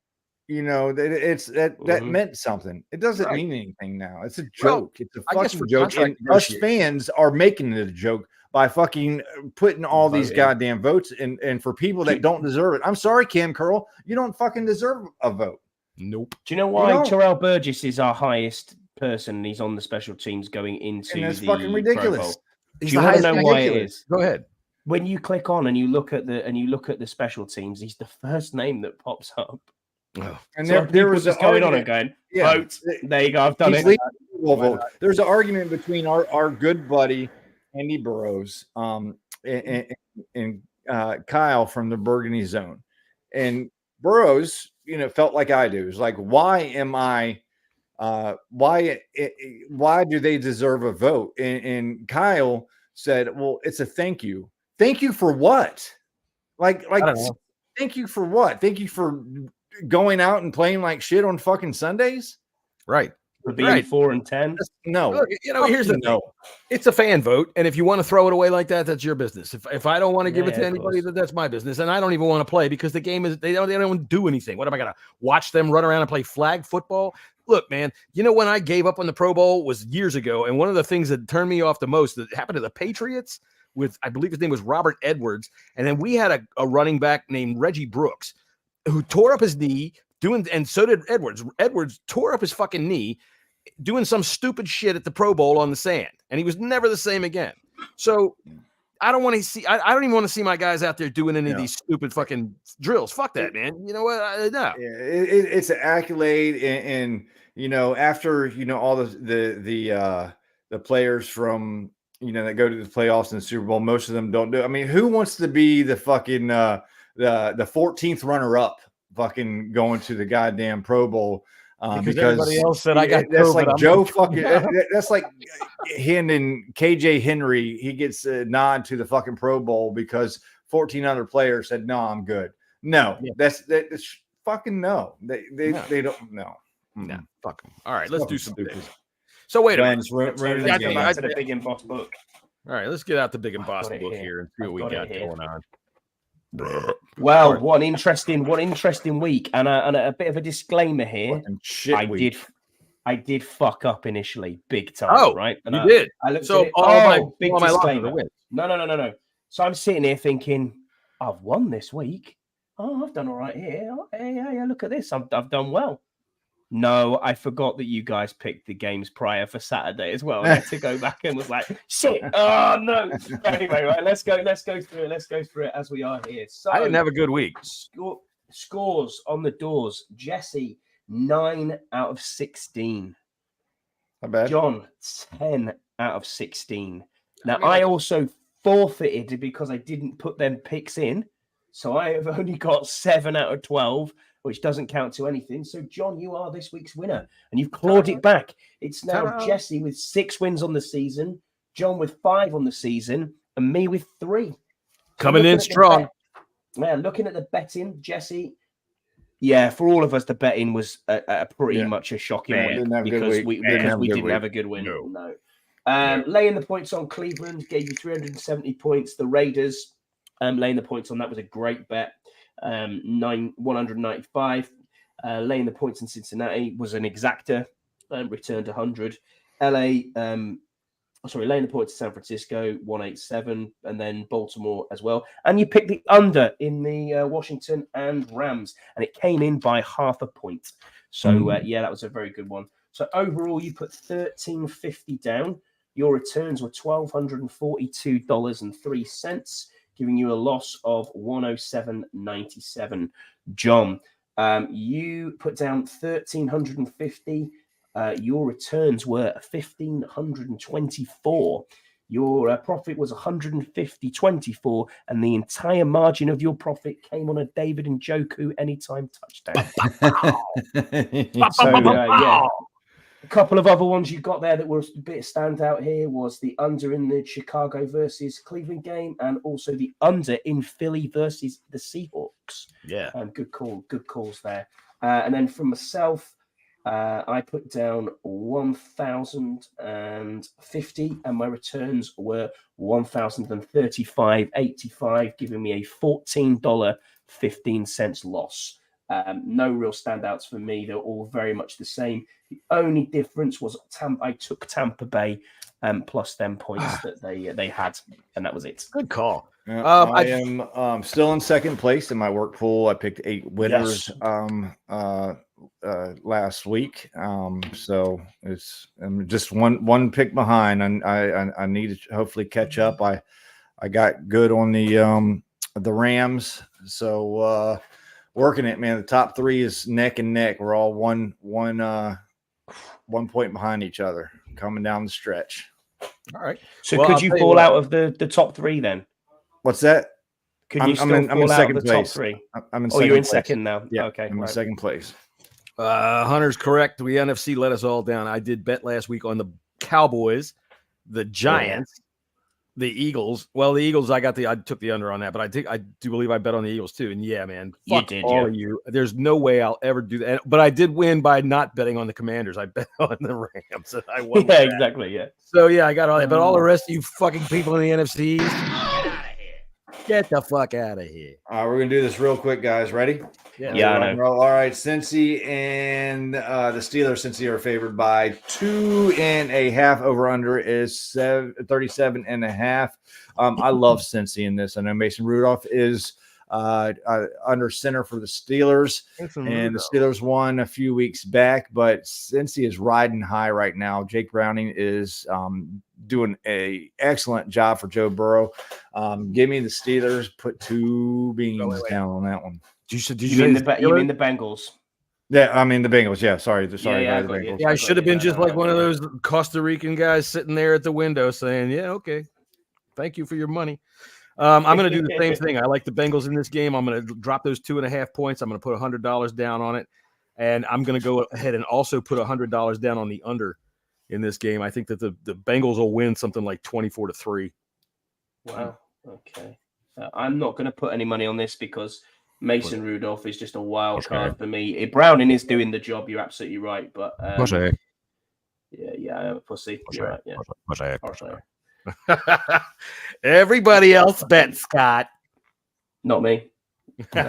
That meant something. It doesn't mean anything now. It's a joke. It's a fucking joke. And us fans are making it a joke by fucking putting all these goddamn votes in. And for people that don't deserve it, I'm sorry, Cam Curl, you don't fucking deserve a vote. Nope. Do you know why Terrell Burgess is our highest person? And he's on the special teams going into and that's the fucking ridiculous. Do you want to know why it is? Go ahead. When you click on and you look at the special teams, he's the first name that pops up. Oh. And so there was just going on and going, vote. There you go. I've done it. Vote. There's an argument between our good buddy Andy Burrows and Kyle from the Burgundy Zone, and Burrows, felt like I do. It's like, why am I? Why do they deserve a vote? And Kyle said, well, it's a thank you. Thank you for what? Like, thank you for what? Thank you for going out and playing like shit on fucking Sundays? Right. For being 4-10? No. Look, here's the thing. It's a fan vote, and if you want to throw it away like that, that's your business. If I don't want to give it to anybody, that's my business, and I don't even want to play because the game is they don't do anything. What am I gonna watch them run around and play flag football? Look, man, when I gave up on the Pro Bowl was years ago, and one of the things that turned me off the most that happened to the Patriots with, I believe his name was Robert Edwards, and then we had a running back named Reggie Brooks who tore up his knee and so did Edwards. Edwards tore up his fucking knee doing some stupid shit at the Pro Bowl on the sand, and he was never the same again. So I don't want to see. I don't even want to see my guys out there doing any of these stupid fucking drills. Fuck that, man. You know what? No. It's an accolade, and after all the players from that go to the playoffs and the Super Bowl, most of them don't do. I mean, who wants to be the fucking the 14th runner up, fucking going to the goddamn Pro Bowl? Because everybody else said I got that's COVID. like Joe fucking that's like him and KJ Henry. He gets a nod to the fucking Pro Bowl because 14 other players said no, I'm good. No, that's fucking no. They don't know. No, fuck them. All right, let's do some things. So wait a minute. To the Big and Boss book. All right, let's get out the Big and Boss book here and see what we got going on. Well, what an interesting week, and a bit of a disclaimer here. I did fuck up initially, big time. Oh, right? And you did. I looked so, at it, big disclaimer. Win. No. So I'm sitting here thinking, I've won this week. Oh, I've done all right here. Oh, hey, look at this. I've done well. No, I forgot that you guys picked the games prior for Saturday as well. I had to go back and was like, shit. Oh no. Anyway, right, let's go through it. Let's go through it as we are here. So I didn't have a good week. Scores on the doors. Jesse, 9 out of 16. Not bad. John, 10 out of 16. Now I also forfeited because I didn't put them picks in. So I have only got 7 out of 12. Which doesn't count to anything. So, John, you are this week's winner, and you've clawed it back. It's now Jesse with 6 wins on the season, John with 5 on the season, and me with 3. Coming in strong. Looking at the betting, Jesse. For all of us, the betting was pretty much a shocking week because we didn't have a good win. No. Laying the points on Cleveland gave you 370 points. The Raiders laying the points on that was a great bet. 195. Laying the points in Cincinnati was an exacta, returned 100. Laying the points in San Francisco 187, and then Baltimore as well. And you picked the under in the Washington and Rams, and it came in by 0.5 point. So that was a very good one. So overall, you put $1,350 down. Your returns were $1,242.03. Giving you a loss of 107.97. John, you put down 1,350. Your returns were 1,524. Your profit was 150.24, and the entire margin of your profit came on a David Njoku anytime touchdown. A couple of other ones you got there that were a bit standout here was the under in the Chicago versus Cleveland game, and also the under in Philly versus the Seahawks. Yeah. Good calls there. And then from myself, I put down 1,050, and my returns were 1,035.85, giving me a $14.15 loss. No real standouts for me. They're all very much the same. The only difference was I took Tampa Bay plus them points that they had, and that was it. Good call. I am still in second place in my work pool. I picked 8 winners last week. So I'm just one pick behind, and I need to hopefully catch up. I got good on the Rams, so working it, man. The top 3 is neck and neck. We're all one point behind each other coming down the stretch. All right. So could you fall out of the top 3 then? What's that? Can you still I'm in fall out of second the place. top three? I'm in Oh, second you're in place. second now. Yeah, Okay. I'm in second place. Hunter's correct. The NFC let us all down. I did bet last week on the Cowboys, the Giants, the Eagles. Well, the Eagles, I took the under on that, but I do believe I bet on the Eagles too. And yeah, man, fuck all of you. There's no way I'll ever do that. But I did win by not betting on the Commanders. I bet on the Rams. And I won. Yeah, exactly. Yeah. So yeah, I got all that. But all the rest of you fucking people in the NFC, get the fuck out of here. All right, we're gonna do this real quick, guys. Ready? Yeah, I know. All right, Cincy and the Steelers. Cincy are favored by 2.5. Over under is 37.5. I love Cincy in this. I know Mason Rudolph is under center for the Steelers, and the Steelers won a few weeks back, but Cincy is riding high right now. Jake Browning is doing a excellent job for Joe Burrow. Give me the Steelers. Put 2 beans down on that one. You mean the Bengals? Yeah, I mean the Bengals. Yeah, sorry. the Bengals. Yeah, I should have been just like one of those Costa Rican guys sitting there at the window saying, "Yeah, okay, thank you for your money." I'm going to do the same thing. I like the Bengals in this game. I'm going to drop those 2.5 points. I'm going to put $100 down on it, and I'm going to go ahead and also put $100 down on the under in this game. I think that the Bengals will win something like 24-3. Wow. Okay. I'm not going to put any money on this because Mason Rudolph is just a wild card for me. Browning is doing the job. You're absolutely right, but yeah, I'm a pussy. You're right. Yeah. Everybody else bet, Scott. Not me. All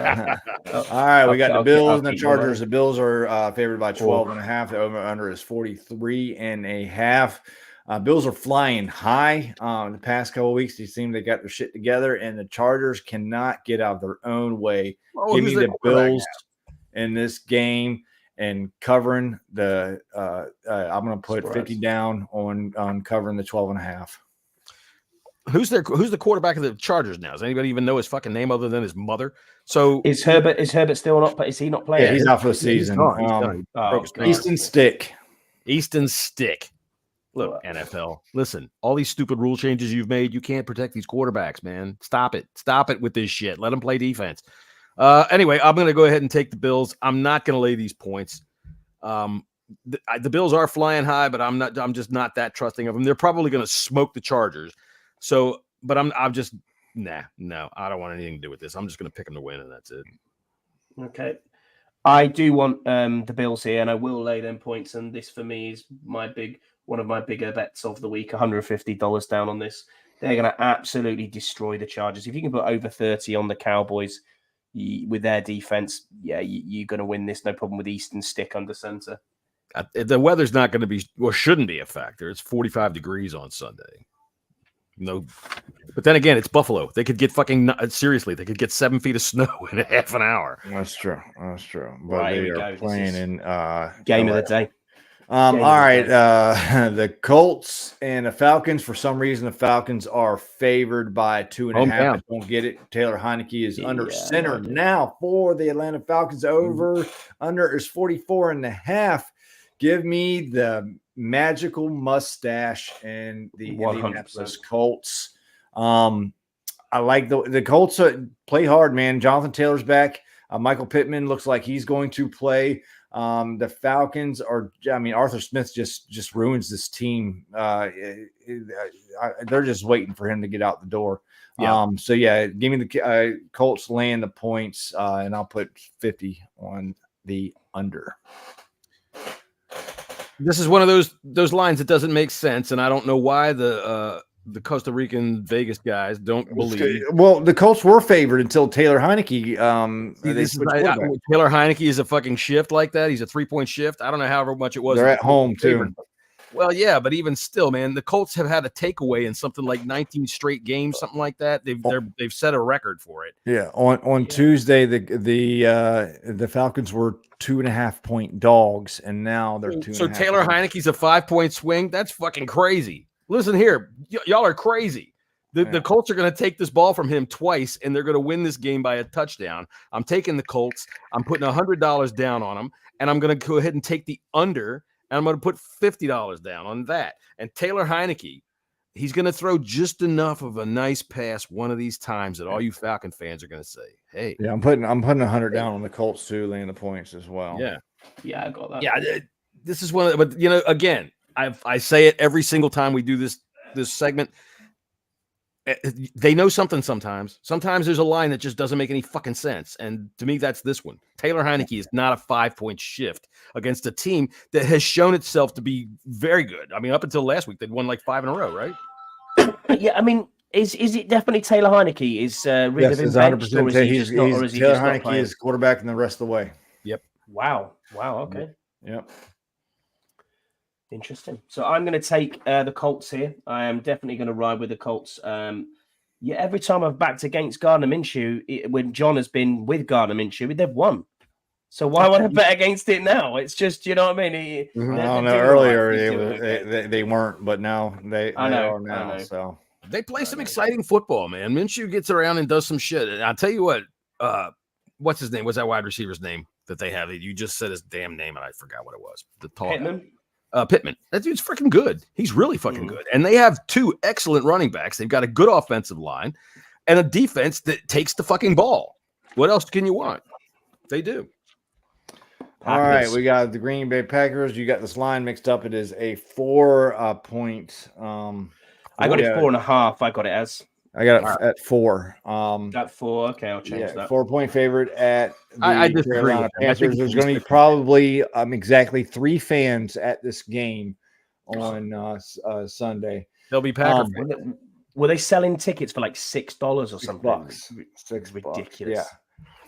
right, we got the Bills and the Chargers. The Bills are favored by 12.5. The over/under is 43.5. Bills are flying high. The past couple of weeks, they seem they got their shit together, and the Chargers cannot get out of their own way. Give me the Bills in this game and covering the. I'm going to put 50 down on covering the 12.5. Who's the quarterback of the Chargers now? Does anybody even know his fucking name other than his mother? So is Herbert still not? Is he not playing? Yeah, he's out for the season. Easton Stick. Look, NFL, listen, all these stupid rule changes you've made, you can't protect these quarterbacks, man. Stop it. Stop it with this shit. Let them play defense. Anyway, I'm going to go ahead and take the Bills. I'm not going to lay these points. The Bills are flying high, but I'm just not that trusting of them. They're probably going to smoke the Chargers. So, but I'm just, no, I don't want anything to do with this. I'm just going to pick them to win, and that's it. Okay. I do want the Bills here, and I will lay them points. And this for me is one of my bigger bets of the week. $150 down on this. They're going to absolutely destroy the Chargers. If you can put over 30 on the Cowboys with their defense, yeah, you're going to win this. No problem with Easton Stick under center. The weather's not going to be, or shouldn't be a factor. It's 45 degrees on Sunday. No, but then again, it's Buffalo. They could get seriously. They could get 7 feet of snow in a half an hour. That's true. But they are playing in game of the day. All right, the Colts and the Falcons. For some reason, the Falcons are favored by 2.5. I don't get it. Taylor Heineke is under center now for the Atlanta Falcons. Under is 44.5. Give me the magical mustache and the Indianapolis Colts. I like the Colts play hard, man. Jonathan Taylor's back. Michael Pittman looks like he's going to play. The Falcons are, Arthur Smith just ruins this team. They're just waiting for him to get out the door. Yeah. Give me the Colts laying the points, and I'll put 50 on the under. This is one of those lines that doesn't make sense, and I don't know why the Costa Rican Vegas guys don't believe. Well, the Colts were favored until Taylor Heineke. Taylor Heineke is a fucking shift like that. He's a 3-point shift. I don't know however much it was. They're at home too. Well, yeah, but even still, man, the Colts have had a takeaway in something like 19 straight games, something like that. They've set a record for it. Yeah. On Tuesday, the Falcons were 2.5-point dogs, and now they're 2.5. So Taylor Heineke's a 5-point swing. That's fucking crazy. Listen here, y'all are crazy. The Colts are going to take this ball from him twice, and they're going to win this game by a touchdown. I'm taking the Colts. I'm putting $100 down on them, and I'm going to go ahead and take the under. And I'm going to put $50 down on that. And Taylor Heineke, he's going to throw just enough of a nice pass one of these times that all you Falcon fans are going to say, "Hey, Yeah, I'm putting 100 down on the Colts too, laying the points as well. Yeah, I got that. Yeah, this is one of the, but you know, again, I say it every single time we do this segment. They know something sometimes. Sometimes there's a line that just doesn't make any fucking sense. And to me, that's this one. Taylor Heineke is not a 5-point shift against a team that has shown itself to be very good. I mean, up until last week, they'd won like 5 in a row, right? Yeah, I mean, is it definitely Taylor Heineke? Is Reed of him benched, or is he just not? Or is he Taylor just not Heineke playing? is quarterback and the rest of the way. Yep. Wow. Okay. Yep. Interesting. So I'm going to take the Colts here. I am definitely going to ride with the Colts. Every time I've backed against Gardner Minshew, when John has been with Gardner Minshew, they've won. So why would I bet against it now? It's just, you know what I mean? I don't know. Earlier they weren't, but now they are now. So they play some exciting football, man. Minshew gets around and does some shit. And I'll tell you what, what's his name? What's that wide receiver's name that they have? You just said his damn name and I forgot what it was. The tall Pittman. That dude's freaking good. He's really fucking good. And they have 2 excellent running backs. They've got a good offensive line and a defense that takes the fucking ball. What else can you want? They do. All right, we got the Green Bay Packers. You got this line mixed up. It is a 4 point. I got it 4.5. I got it as. I got it at 4. At 4. Okay, I'll change that. 4-point favorite at the I disagree Carolina with Panthers. There's going to be probably exactly 3 fans at this game on Sunday. They'll be Packers. Were they selling tickets for like $6 or something? $6. Ridiculous.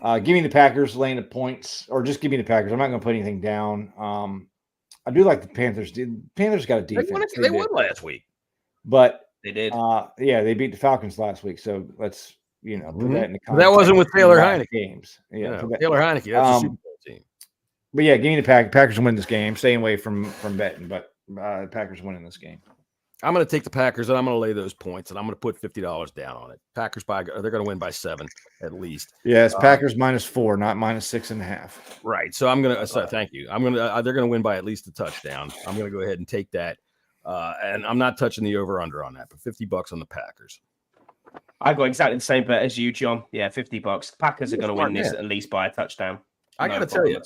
Yeah. Give me the Packers laying the points, or just give me the Packers. I'm not going to put anything down. I do like the Panthers. The Panthers got a defense. They won last week, but they did. They beat the Falcons last week. So let's put that in the context. That wasn't with Taylor Heineke games. Yeah, Taylor Heineke. That's a Super Bowl team. But yeah, give me the Packers. Packers win this game. Staying away from betting, but the Packers winning this game. I'm going to take the Packers and I'm going to lay those points and I'm going to put $50 down on it. Packers they're going to win by 7 at least. Yeah, it's Packers -4, not -6.5. Right. So I'm going to thank you. I'm going to they're going to win by at least a touchdown. I'm going to go ahead and take that. And I'm not touching the over under on that, but $50 on the Packers. I got exactly the same bet as you, John. Yeah, $50. Packers are going to win this at least by a touchdown. I got to tell you,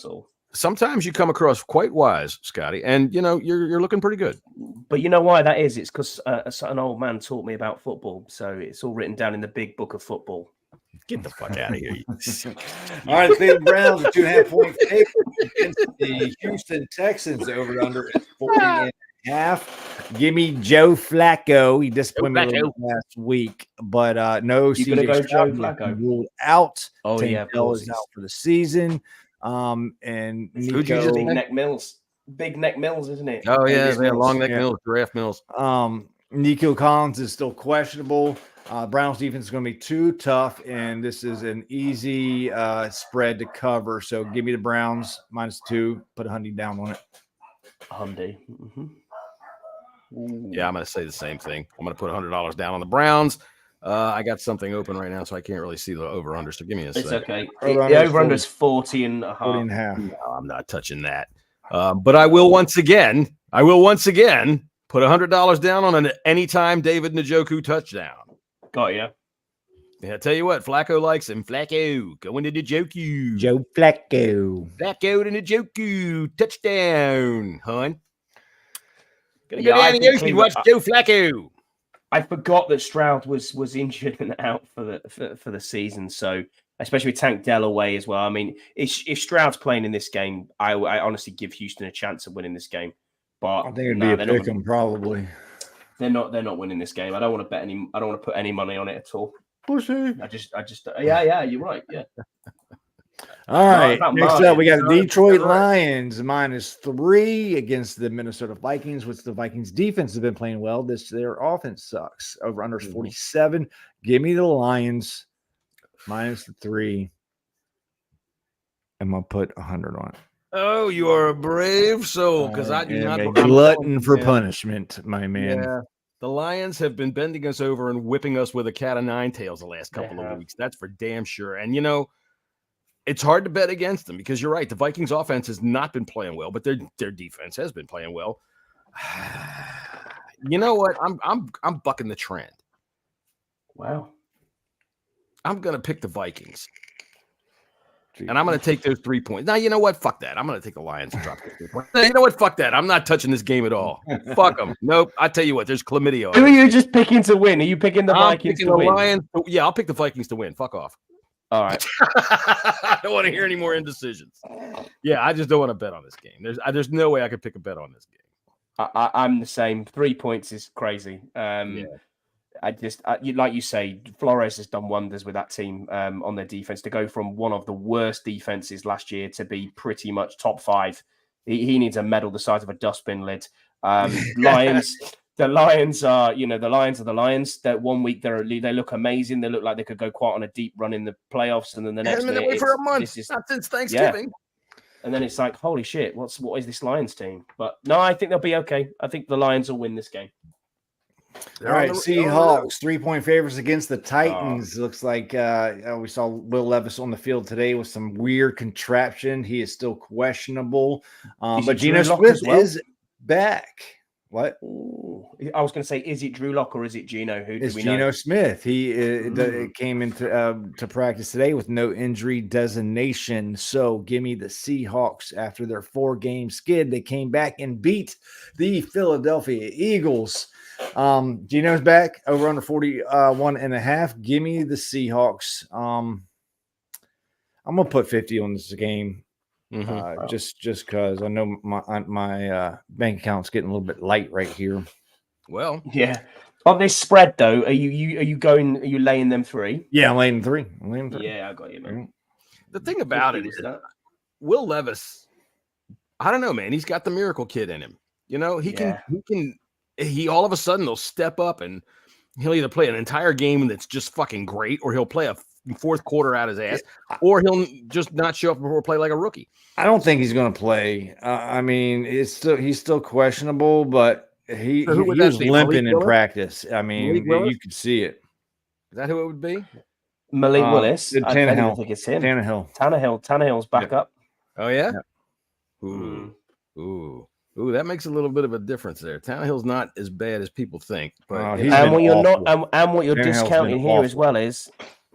sometimes you come across quite wise, Scotty, and you're looking pretty good. But you know why that is? It's because an old man taught me about football, so it's all written down in the big book of football. Get the fuck out of here! All right, the Cleveland Browns are 2.5-point favorite against the Houston Texans. Over under is 40.5. Give me Joe Flacco. He disappointed me last week, but no, you're gonna go Joe Flacco ruled out. Oh Tank Dell is out for the season. And Nico, Big Neck Mills, isn't it? Oh yeah, Long Neck Mills, Giraffe Mills. Nico Collins is still questionable. Browns defense is going to be too tough, and this is an easy spread to cover. So give me the Browns -2. Put a $100 down on it. $100. Yeah, I'm going to say the same thing. I'm going to put $100 down on the Browns. I got something open right now, so I can't really see the over/under. So give me a second. It's okay. The over/under is 40.5. 40.5. No, I'm not touching that. But I will once again put $100 down on an anytime David Njoku touchdown. Got you. Yeah, I tell you what, Flacco likes him. Flacco going to Njoku. Joe Flacco. Flacco to Njoku. Touchdown, hon. Gonna go down the ocean. Watch Joe Flacco. I forgot that Stroud was injured and out for the season. So especially with Tank Dell away as well. I mean, if Stroud's playing in this game, I honestly give Houston a chance of winning this game. But I think it'd be a pick 'em probably. They're not winning this game. I don't want to bet any. I don't want to put any money on it at all. Pussy. I just. Yeah. You're right. Yeah. All right. Next up, we got the Detroit Lions -3 against the Minnesota Vikings, which the Vikings defense has been playing well. Their offense sucks. Over under 47. Give me the Lions -3. I'm gonna put 100 on it. Oh, you are a brave soul, because I do not. A glutton for punishment, my man. Yeah. The Lions have been bending us over and whipping us with a cat of nine tails the last couple of weeks. That's for damn sure. And it's hard to bet against them because you're right. The Vikings offense has not been playing well, but their defense has been playing well. You know what? I'm bucking the trend. Wow. I'm gonna pick the Vikings. And I'm going to take those 3 points. Now, you know what? Fuck that. I'm going to take the Lions and drop the 3 points. You know what? Fuck that. I'm not touching this game at all. Fuck them. Nope. I tell you what, there's chlamydia. Who are you just picking to win? Are you picking the Vikings to win? Lions. Yeah, I'll pick the Vikings to win. Fuck off. All right. I don't want to hear any more indecisions. Yeah, I just don't want to bet on this game. There's no way I could pick a bet on this game. I'm the same. 3 points is crazy. Yeah. Like you say, Flores has done wonders with that team on their defense to go from one of the worst defenses last year to be pretty much top 5. He needs a medal the size of a dustbin lid. Lions, the Lions are the Lions. That 1 week they look amazing. They look like they could go quite on a deep run in the playoffs, and then the next minute for a month, not since Thanksgiving. Yeah. And then it's like, holy shit, what is this Lions team? But no, I think they'll be okay. I think the Lions will win this game. All right, Seahawks 3-point favorites against the Titans. Looks like we saw Will Levis on the field today with some weird contraption. He is still questionable, but Geno Smith is back. What? Ooh. I was going to say, is it Drew Lock or is it Geno? Who do it's we Geno know? Smith. He came into to practice today with no injury designation. So give me the Seahawks after their 4-game skid. They came back and beat the Philadelphia Eagles. Geno's back over under 41.5. Give me the Seahawks. I'm gonna put 50 on this game. Just because I know my bank account's getting a little bit light right here. Well, yeah. On this spread though, are you laying them 3? Yeah, I'm laying 3. Yeah, I got you, man. The thing about it is Will Levis, I don't know, man. He's got the miracle kid in him. You know, he all of a sudden will step up and he'll either play an entire game that's just fucking great, or he'll play a fourth quarter out his ass, or he'll just not show up before play like a rookie. I don't think he's going to play. I mean, he's still questionable, but he was limping in practice. I mean, you could see it. Is that who it would be? Malik Willis. Tannehill. I think it's him. Tannehill's back up. Oh yeah. Ooh, that makes a little bit of a difference there. Tannehill's not as bad as people think, but what you're discounting here as well is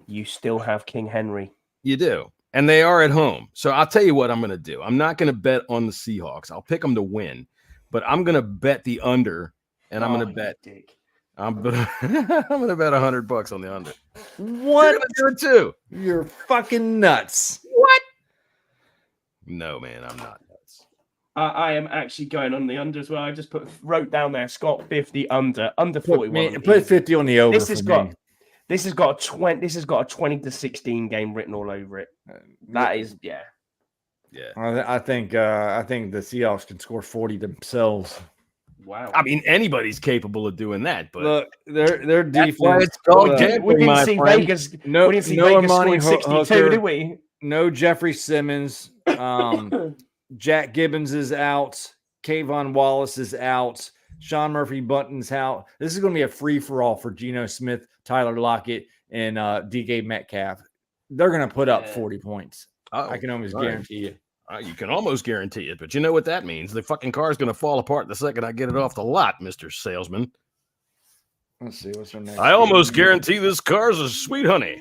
you still have King Henry. You do, and they are at home. So I'll tell you what I'm going to do. I'm not going to bet on the Seahawks. I'll pick them to win, but I'm going to bet the under, and I'm going to bet. I'm going to bet $100 on the under. What? You're do it too. You're fucking nuts. What? No, man, I'm not nuts. I am actually going on the under as well. I just wrote down there, Scott 50 under 41. Put 50 on the over. This has got a 20 to 16 game written all over it. That is, yeah. I think the Seahawks can score 40 themselves. Wow. I mean, anybody's capable of doing that, but look, their defense. We didn't see Vegas. We didn't see Vegas scoring 62, did we? No Jeffrey Simmons. Jack Gibbons is out. Kayvon Wallace is out. Sean Murphy Bunton's out. This is going to be a free-for-all for Geno Smith, Tyler Lockett, and DK Metcalf. They're going to put up 40 points. I can almost guarantee you. You can almost guarantee it, but you know what that means. The fucking car is going to fall apart the second I get it off the lot, Mr. Salesman. Let's see. What's our next? I almost guarantee this car's a sweet honey.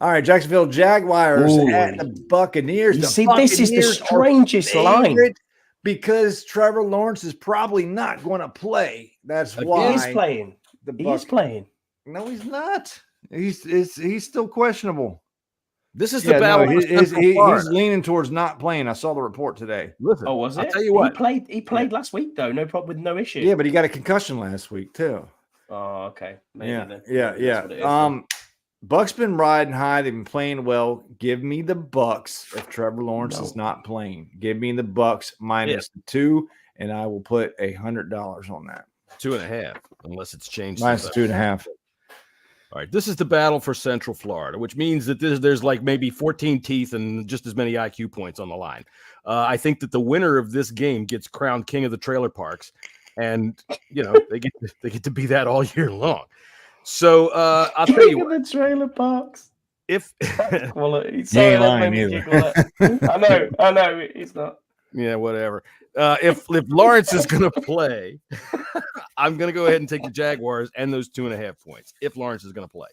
All right, Jacksonville Jaguars at the Buccaneers. This is the strangest line. Because Trevor Lawrence is probably not going to play. That's why he's playing. He's playing. No, he's not. He's still questionable. This is the battle. He's leaning towards not playing. I saw the report today. Listen, was it? I'll tell you what. He played last week though, no problem, with no issue. Yeah, but he got a concussion last week too. Oh, okay. Yeah. Bucks been riding high. They've been playing well. Give me the Bucks if Trevor Lawrence is not playing. Give me the Bucks minus the 2, and I will put $100 on that. 2.5, unless it's changed. Minus 2.5. All right, this is the battle for Central Florida, which means that there's like maybe 14 teeth and just as many IQ points on the line. I think that the winner of this game gets crowned king of the trailer parks, and they get to be that all year long. So I'll tell you what. The trailer parks. If quality, sorry, I know, it's not. Yeah, whatever. If Lawrence is going to play, I'm going to go ahead and take the Jaguars and those 2.5 points if Lawrence is going to play.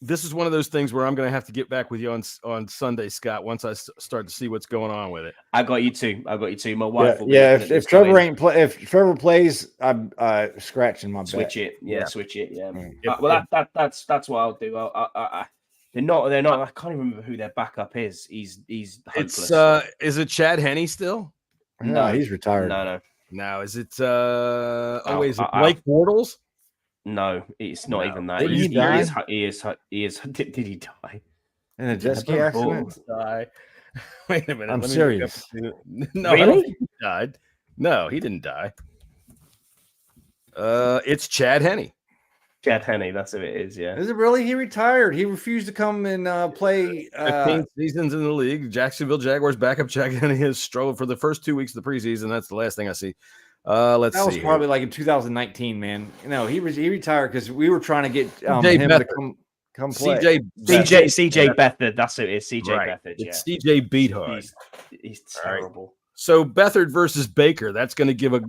This is one of those things where I'm going to have to get back with you on Sunday, Scott, once I start to see what's going on with it. I got you too. My wife will be if Trevor if Trevor plays, I'm scratching my switch bet. it. Yeah, switch it. Yeah. That's what I'll do. They're not. I can't even remember who their backup is. He's hopeless. Is it Chad Henne still? No, he's retired. No. Now is it? Is it Blake Bortles? No, it's not even that. Did he die? He is. Did he die? In a jet ski accident? Die. Wait a minute. I'm serious. No, really? I don't think he died. No, he didn't die. It's Chad Henne. Chad Henne, that's who it is. Yeah. Is it really? He retired. He refused to come and play. 15 seasons in the league. Jacksonville Jaguars backup Chad Henne has struggled for the first 2 weeks of the preseason. That's the last thing I see. Let's see. That was probably like in 2019, man. No, he retired because we were trying to get him to come play. CJ Beathard. That's who it is. CJ Beathard. Yeah. It's CJ Beathard. He's terrible. Right. So Beathard versus Baker. That's going to give a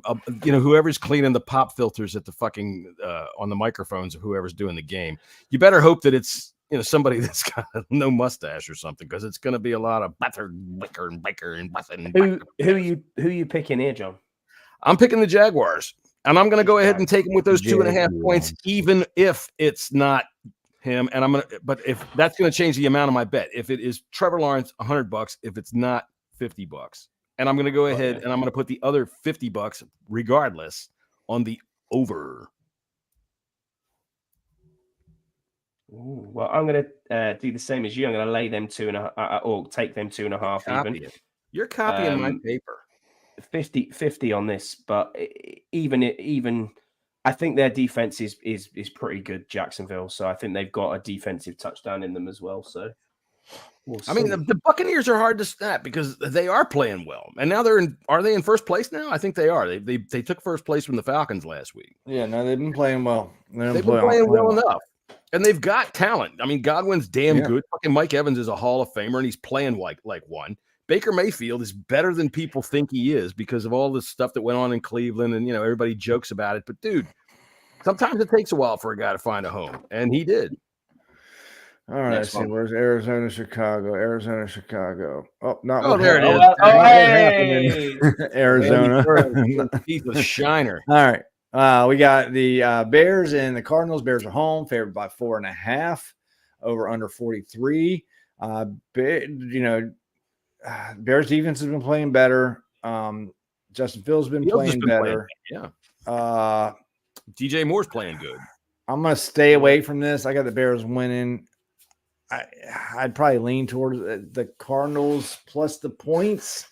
whoever's cleaning the pop filters at the fucking on the microphones of whoever's doing the game. You better hope that it's somebody that's got no mustache or something, because it's going to be a lot of Beathard, Baker, and Baker, and Beathard. Who are you picking here, John? I'm picking the Jaguars, and I'm going to go ahead and take him with those 2.5 points, even if it's not him. And but if that's going to change the amount of my bet. If it is Trevor Lawrence, $100. If it's not, $50. And I'm going to go ahead and I'm going to put the other $50, regardless, on the over. Ooh, well, I'm going to do the same as you. I'm going to lay them 2.5, or take them 2.5 even. You're copying my paper. 50 on this, but even I think their defense is pretty good, Jacksonville. So I think they've got a defensive touchdown in them as well. So I mean, the Buccaneers are hard to snap because they are playing well, and now are they in first place now? I think they are. They took first place from the Falcons last week. Yeah, no, they've been playing well. They've been playing well enough, and they've got talent. I mean, Godwin's damn good. Fucking Mike Evans is a Hall of Famer, and he's playing like one. Baker Mayfield is better than people think he is because of all the stuff that went on in Cleveland, and everybody jokes about it. But dude, sometimes it takes a while for a guy to find a home, and he did. All right, let's see. Where's Arizona, Chicago? Oh, not oh, there it is. Arizona. He's a shiner. All right. We got the Bears and the Cardinals. Bears are home, favored by 4.5, over under 43. Bears defense has been playing better. Justin Fields been playing better. DJ Moore's playing good. I'm going to stay away from this. I got the Bears winning. I'd probably lean towards the Cardinals plus the points,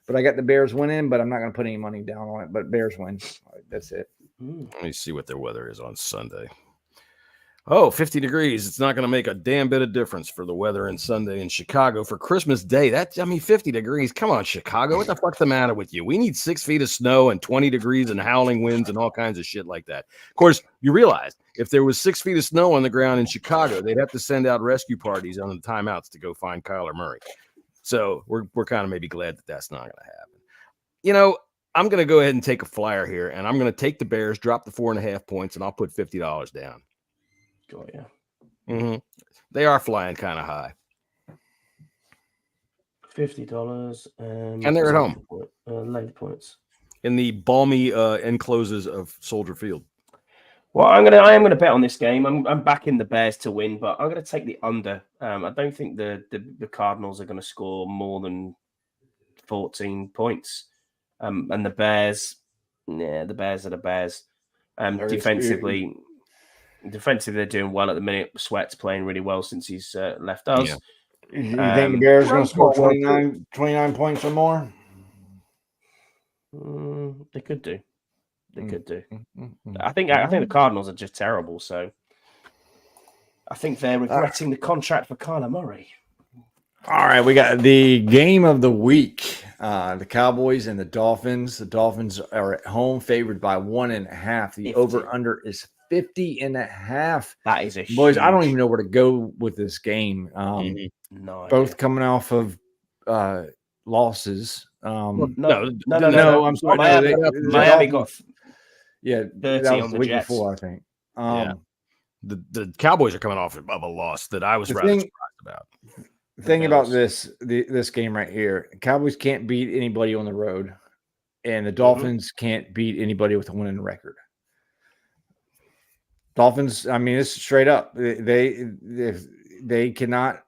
but I got the Bears winning, but I'm not going to put any money down on it. But Bears win. That's it. Let me see what their weather is on Sunday. Oh, 50 degrees. It's not going to make a damn bit of difference for the weather in Sunday in Chicago for Christmas Day. 50 degrees. Come on, Chicago. What the fuck's the matter with you? We need 6 feet of snow and 20 degrees and howling winds and all kinds of shit like that. Of course, you realize if there was 6 feet of snow on the ground in Chicago, they'd have to send out rescue parties on the timeouts to go find Kyler Murray. So we're kind of maybe glad that that's not going to happen. I'm going to go ahead and take a flyer here, and I'm going to take the Bears, drop the 4.5 points, and I'll put $50 down. Oh, yeah. Mm-hmm. They are flying kind of high. $50, and they're at home. Lane points in the balmy encloses of Soldier Field. Well, I am gonna bet on this game. I'm backing the Bears to win, but I'm gonna take the under. I don't think the Cardinals are gonna score more than 14 points. And the Bears, the Bears are the Bears. Defensively, they're doing well at the minute. Sweat's playing really well since he's left us. Yeah. You think the Bears are going to score 29 points or more? They could do. I think the Cardinals are just terrible. So I think they're regretting the contract for Kyler Murray. All right, we got the game of the week. The Cowboys and the Dolphins. The Dolphins are at home, favored by 1.5. The over-under is 50.5. That is a boys. I don't even know where to go with this game. No, both coming off of losses. No, I'm sorry. Miami got that 30 was on the the week Jets. before, I think. The Cowboys are coming off of a loss that I was rather surprised about. The thing about this game right here, Cowboys can't beat anybody on the road, and the Dolphins can't beat anybody with a winning record. Dolphins, I mean, it's straight up. They cannot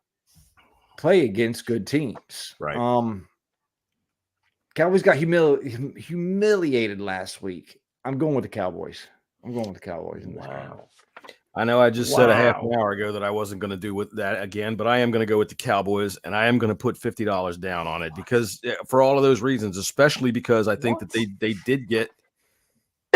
play against good teams. Right. Cowboys got humiliated last week. I'm going with the Cowboys. In this game. I know I just said a half an hour ago that I wasn't going to do with that again, but I am going to go with the Cowboys, and I am going to put $50 down on it because for all of those reasons, especially because I think that they did get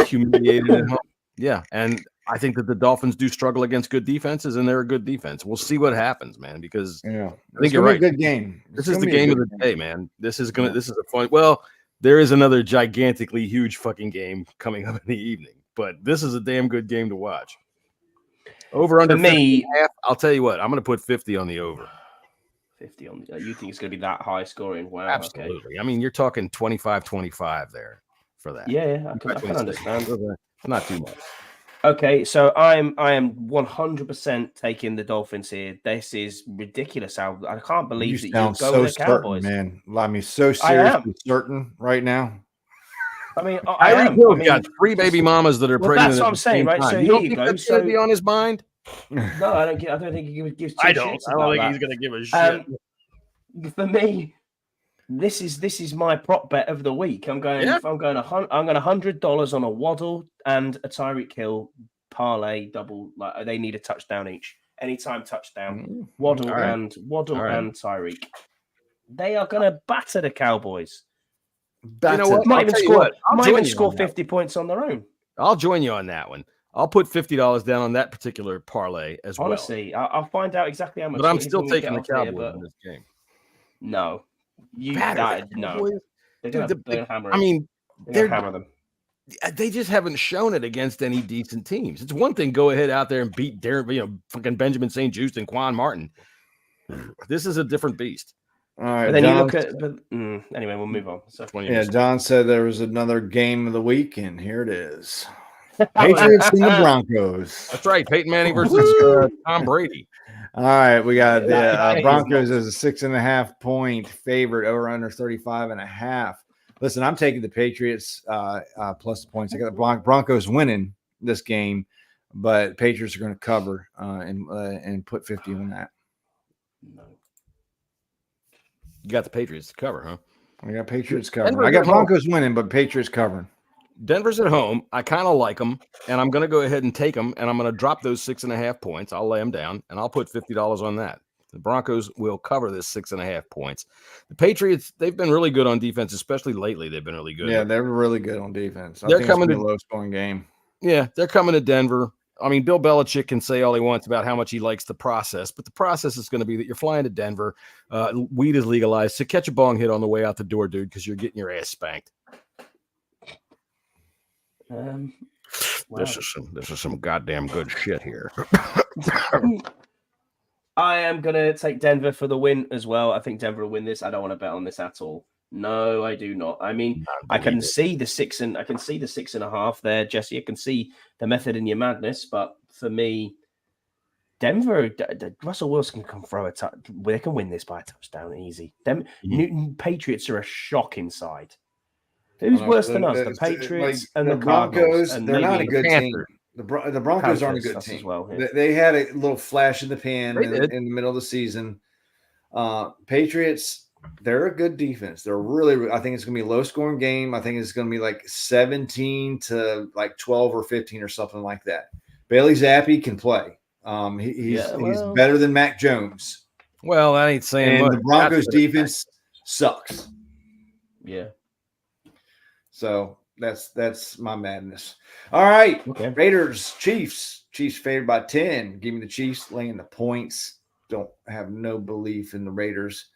humiliated at home. Yeah, and I think that the Dolphins do struggle against good defenses, and they're a good defense. We'll see what happens, man, because I think you're right. Be a good game. This is the game of the day, man. This is a fun. Well, there is another gigantically huge fucking game coming up in the evening, but this is a damn good game to watch. Over under me, I'll tell you what, I'm going to put 50 on the over. 50 on the. You think it's going to be that high scoring? Wow, absolutely. Okay. I mean, you're talking 25-25 there for that. Yeah, I can understand. Not too much. Okay, so I am 100% taking the Dolphins here. This is ridiculous. I can't believe that you're going so with the Cowboys, man. I mean, so seriously certain right now. I mean, I got 3 baby mamas that are pregnant. That's what I'm saying, right? So you here you go. That's going to be on his mind? No, I don't think he gives. I don't think he's going to give a shit. For me, this is my prop bet of the week. I'm going $100 on a Waddle and a Tyreek Hill parlay double. Like they need a touchdown each. Anytime touchdown. Waddle and Tyreek. They are going to batter the Cowboys. You know what? Might even score 50 points on their own. I'll join you on that one. I'll put $50 down on that particular parlay as well. Honestly, I'll find out exactly how much. But I'm still taking the Cowboys in this game. No, no. They're gonna hammer. I mean, they're gonna hammer them. They just haven't shown it against any decent teams. It's one thing go ahead out there and beat fucking Benjamin St. Juste and Quan Martin. This is a different beast. All right, but then you look at. Anyway, we'll move on. So, John said there was another game of the week, and here it is: Patriots and the Broncos. That's right, Peyton Manning versus Tom Brady. All right, we got the Broncos as a 6.5 point favorite over under 35.5. Listen, I'm taking the Patriots plus the points. I got the Broncos winning this game, but Patriots are going to cover and put 50 on that. You got the Patriots to cover, huh? I got Patriots covering. I got Broncos winning, but Patriots covering. Denver's at home. I kind of like them, and I'm going to go ahead and take them, and I'm going to drop those 6.5 points. I'll lay them down, and I'll put $50 on that. The Broncos will cover this 6.5 points. The Patriots, they've been really good on defense, especially lately. They've been really good. Yeah, they're really good on defense. They're coming to a low-scoring game. Yeah, they're coming to Denver. I mean, Bill Belichick can say all he wants about how much he likes the process, but the process is going to be that you're flying to Denver. Weed is legalized. So catch a bong hit on the way out the door, dude, because you're getting your ass spanked. Wow. This is some goddamn good shit here. I am going to take Denver for the win as well. I think Denver will win this. I don't want to bet on this at all. No, I do not. I mean, I can see the 6.5 there, Jesse. I can see the method in your madness, but for me, Denver, Russell Wilson can throw a touch. They can win this by a touchdown easy. Newton Patriots are a shock inside. Who's worse than us? The Patriots and the Broncos. And they're not a good team. The Broncos aren't a good team. Well, yeah. They had a little flash in the pan in the middle of the season. Patriots. They're a good defense. They're really. I think it's going to be a low-scoring game. I think it's going to be like 17 to like 12 or 15 or something like that. Bailey Zappi can play. He's better than Mac Jones. Well, that ain't saying much. The Broncos' defense sucks. Yeah. So that's my madness. All right, okay. Raiders, Chiefs. Chiefs favored by 10. Give me the Chiefs laying the points. Don't have no belief in the Raiders.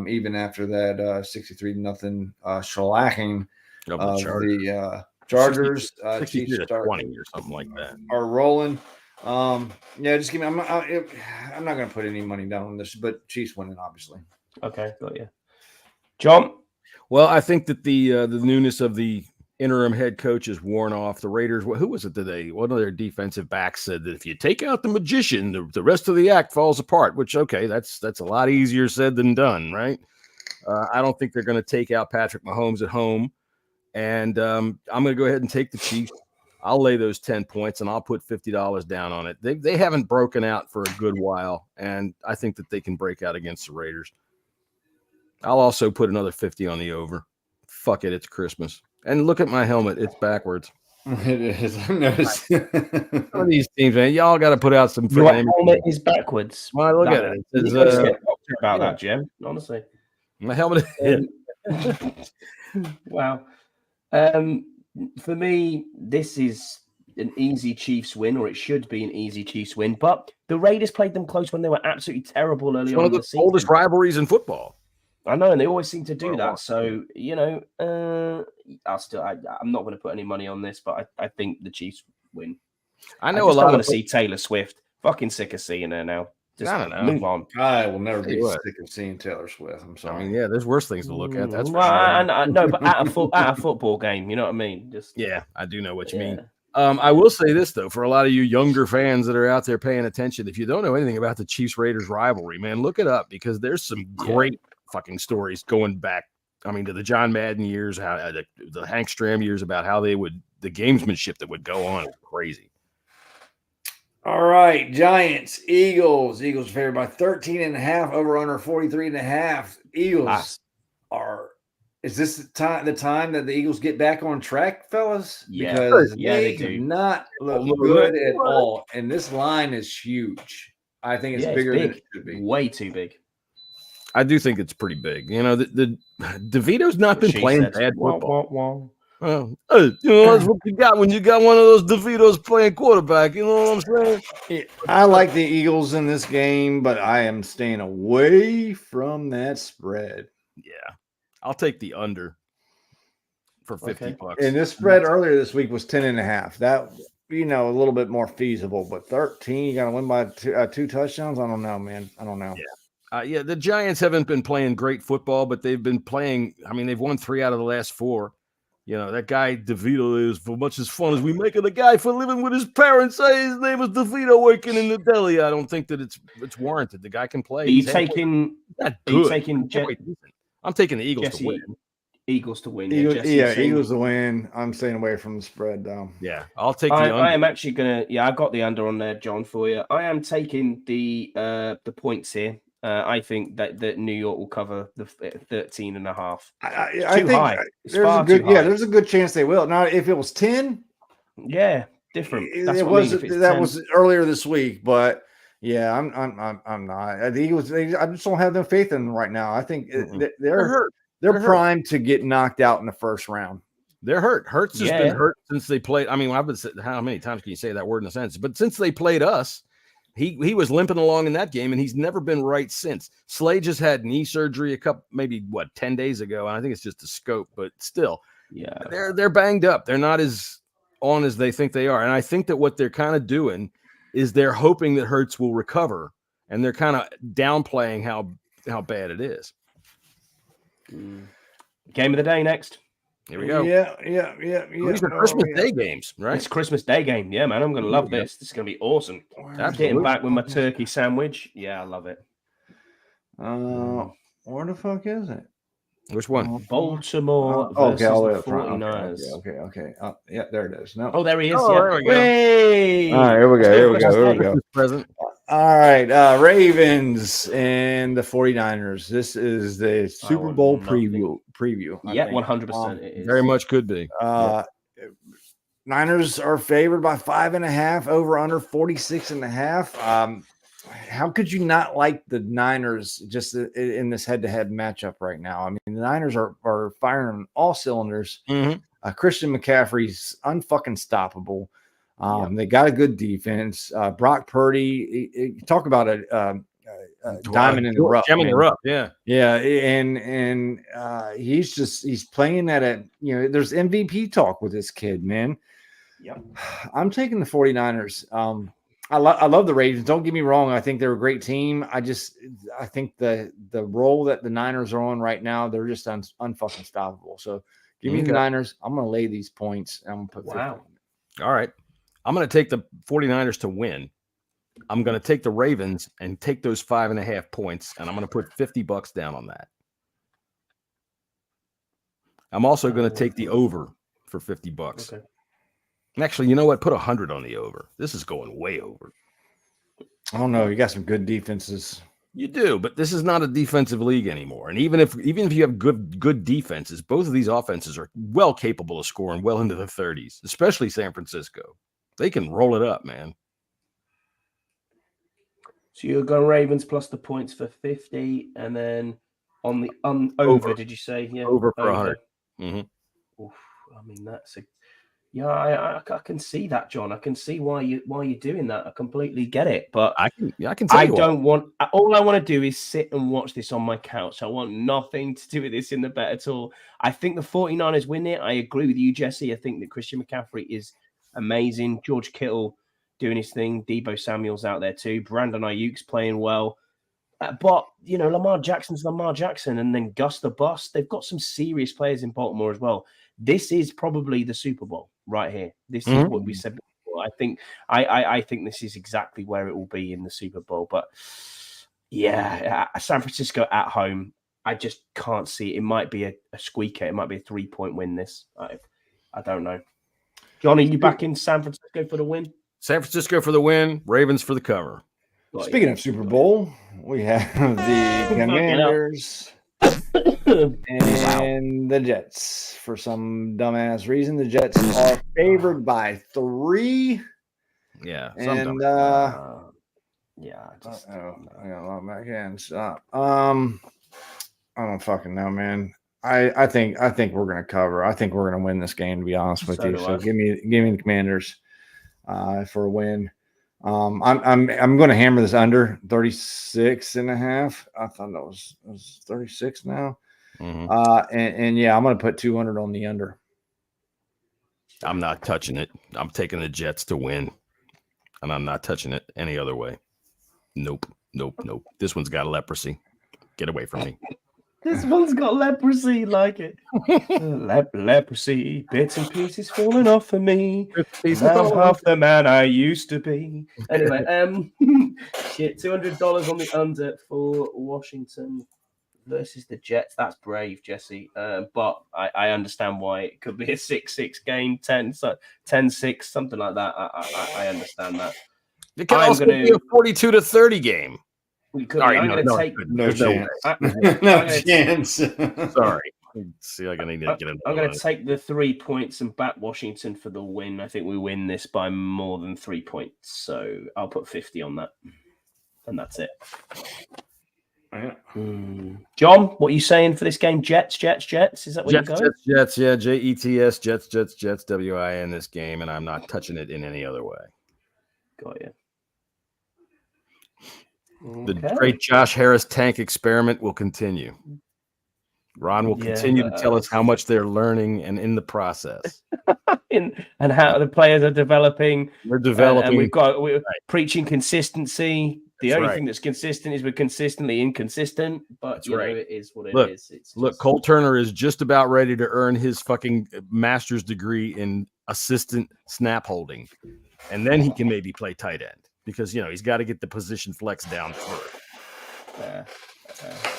Even after that 63-0 shellacking of the Chargers, 60 to 20 or something like that are rolling. Just give me. I'm not going to put any money down on this, but Chiefs winning, obviously. Okay, got you. John? Well, I think that the newness of the interim head coach is worn off. The Raiders, who was it today? One of their defensive backs said that if you take out the magician, the rest of the act falls apart, which, okay, that's a lot easier said than done, right? I don't think they're going to take out Patrick Mahomes at home. And I'm going to go ahead and take the Chiefs. I'll lay those 10 points, and I'll put $50 down on it. They haven't broken out for a good while, and I think that they can break out against the Raiders. I'll also put another 50 on the over. Fuck it, it's Christmas. And look at my helmet. It's backwards. It is. I noticed. Some of these teams, man, y'all got to put out some Your freaking helmet is backwards. Well, look at it. You gotta get talked about that, Jim. Honestly, my helmet is wow. For me, this is an easy Chiefs win, or it should be an easy Chiefs win. But the Raiders played them close when they were absolutely terrible early on. one of the oldest rivalries in football. I know, and they always seem to do that. So, I'm not going to put any money on this, but I think the Chiefs win. I know a lot want of to see Taylor Swift. Fucking sick of seeing her now. Just I don't know. Move on. I will never be sick of seeing Taylor Swift. I'm sorry. I mean, yeah, there's worse things to look at. That's for well, sure. no, but at a football game, you know what I mean? Just yeah, I do know what you mean. I will say this, though, for a lot of you younger fans that are out there paying attention, if you don't know anything about the Chiefs-Raiders rivalry, man, look it up, because there's some great fucking stories going back, I mean, to the John Madden years, how the Hank Stram years, about how the gamesmanship that would go on. It was crazy. All right, Giants, Eagles. Eagles favored by 13.5, over under 43.5. Eagles is this the time that the Eagles get back on track, fellas? Yeah. Because they do do not look good at all. And this line is huge. I think it's bigger than it should be. Way too big. I do think it's pretty big. The DeVito's not been playing bad football. Well, that's what you got when you got one of those DeVitos playing quarterback. You know what I'm saying? I like the Eagles in this game, but I am staying away from that spread. Yeah, I'll take the under for $50. And this spread earlier this week was 10.5. That, a little bit more feasible, but 13, you got to win by two touchdowns. I don't know, man. I don't know. Yeah. The Giants haven't been playing great football, but they've been playing. I mean, they've won 3 out of the last 4. That guy DeVito is, for much as fun as we make of the guy for living with his parents, say his name is DeVito working in the deli. I don't think that it's warranted. The guy can play. I'm taking I'm taking the Eagles to win. Eagles to win. Eagles to win. I'm staying away from the spread, though. Yeah, I'll take the under. I am actually gonna. Yeah, I got the under on there, John, for you. I am taking the points here. I think that New York will cover the 13.5. I think high. There's a good chance they will. Now, if it was 10, different. That was earlier this week, but yeah, I'm not. The Eagles, I just don't have no faith in them right now. I think they're hurt. They're primed to get knocked out in the first round. They're hurt. Hurts has been hurt since they played. I mean, I've been saying, how many times can you say that word in a sentence? But since they played us. He was limping along in that game, and he's never been right since. Slade just had knee surgery 10 days ago, and I think it's just a scope, but still, they're banged up. They're not as on as they think they are, and I think that what they're kind of doing is they're hoping that Hurts will recover, and they're kind of downplaying how bad it is. Game of the day next. Here we go. Yeah. These are Christmas Day games, right? It's Christmas Day game. Yeah, man. I'm going to love this. This is going to be awesome. I'm getting back with my turkey sandwich. Yeah, I love it. Where the fuck is it? Which one? Baltimore versus the 49ers. Okay. Yeah, there it is. No. Oh, there he is. There we go. Hey! All right, here we go. Present. All right, Ravens and the 49ers. This is the Super Bowl preview. Yeah, 100%. It is. Very much could be. Niners are favored by 5.5, over under 46.5. How could you not like the Niners just in this head-to-head matchup right now? I mean, the Niners are firing on all cylinders. Mm-hmm. Christian McCaffrey's unfucking stoppable. They got a good defense. Brock Purdy, talk about a diamond in the rough. Gem in the rough, yeah. Yeah, and he's playing at there's MVP talk with this kid, man. Yep. I'm taking the 49ers. I love the Ravens. Don't get me wrong. I think they're a great team. I think the role that the Niners are on right now, they're just unfucking stoppable. So give me the Niners. I'm going to lay these points. And I'm going to put 50. All right. I'm going to take the 49ers to win. I'm going to take the Ravens and take those 5.5 points, and I'm going to put $50 down on that. I'm also going to take the over for $50. Okay. Actually, you know what? Put 100 on the over. This is going way over. I don't know. You got some good defenses. You do, but this is not a defensive league anymore. And even if you have good defenses, both of these offenses are well capable of scoring well into the 30s, especially San Francisco. They can roll it up, man. So you're going Ravens plus the points for 50, and then on the over, did you say? Yeah, over for 100. Mm-hmm. Oof, I mean, that's a I can see that, John. I can see why you're doing that. I completely get it, but I can. All I want to do is sit and watch this on my couch. I want nothing to do with this in the bet at all. I think the 49ers win it. I agree with you, Jesse. I think that Christian McCaffrey is amazing. George Kittle doing his thing. Deebo Samuel's out there too. Brandon Ayuk's playing well. But, Lamar Jackson's Lamar Jackson, and then Gus the Bus. They've got some serious players in Baltimore as well. This is probably the Super Bowl right here. This is what we said before. I think this is exactly where it will be in the Super Bowl. But, yeah, San Francisco at home, I just can't see it. It might be a squeaker. It might be a 3-point win this. I don't know. Johnny, you back in San Francisco for the win? San Francisco for the win, Ravens for the cover. Speaking of Super Bowl, we have the Commanders and the Jets. For some dumbass reason, the Jets are favored by 3. Yeah. And yeah. I got a lot back in. Stop. I don't fucking know, man. I think we're gonna cover. I think we're gonna win this game, to be honest with you. So give me the Commanders for a win. I'm going to hammer this under 36.5. I thought that was 36 now. Mm-hmm. And yeah, I'm going to put 200 on the under. I'm not touching it. I'm taking the Jets to win, and I'm not touching it any other way. Nope. This one's got leprosy. Get away from me. This one's got leprosy, like it. Leprosy, bits and pieces falling off of me. I'm half the man I used to be. Anyway, $200 on the under for Washington versus the Jets. That's brave, Jesse. But I understand why it could be a 6-6 game, 10-6, something like that. I understand that. It can also be a 42-30 game. We could. Right, no chance. No chance. Sorry. See, I need to get in. I'm going to take the 3 points and back Washington for the win. I think we win this by more than 3 points. So I'll put 50 on that. And that's it. John, what are you saying for this game? Jets? Is that what you're going? Jets, yeah. Jets, Jets, WIN this game, and I'm not touching it in any other way. Got you. The great Josh Harris tank experiment will continue. Ron will continue to tell us how much they're learning and in the process. And how the players are developing. We're developing. And we're preaching consistency. The only thing that's consistent is we're consistently inconsistent. But it is what it is. Look, Cole Turner is just about ready to earn his fucking master's degree in assistant snap holding. And then he can maybe play tight end. Because, he's got to get the position flex down first.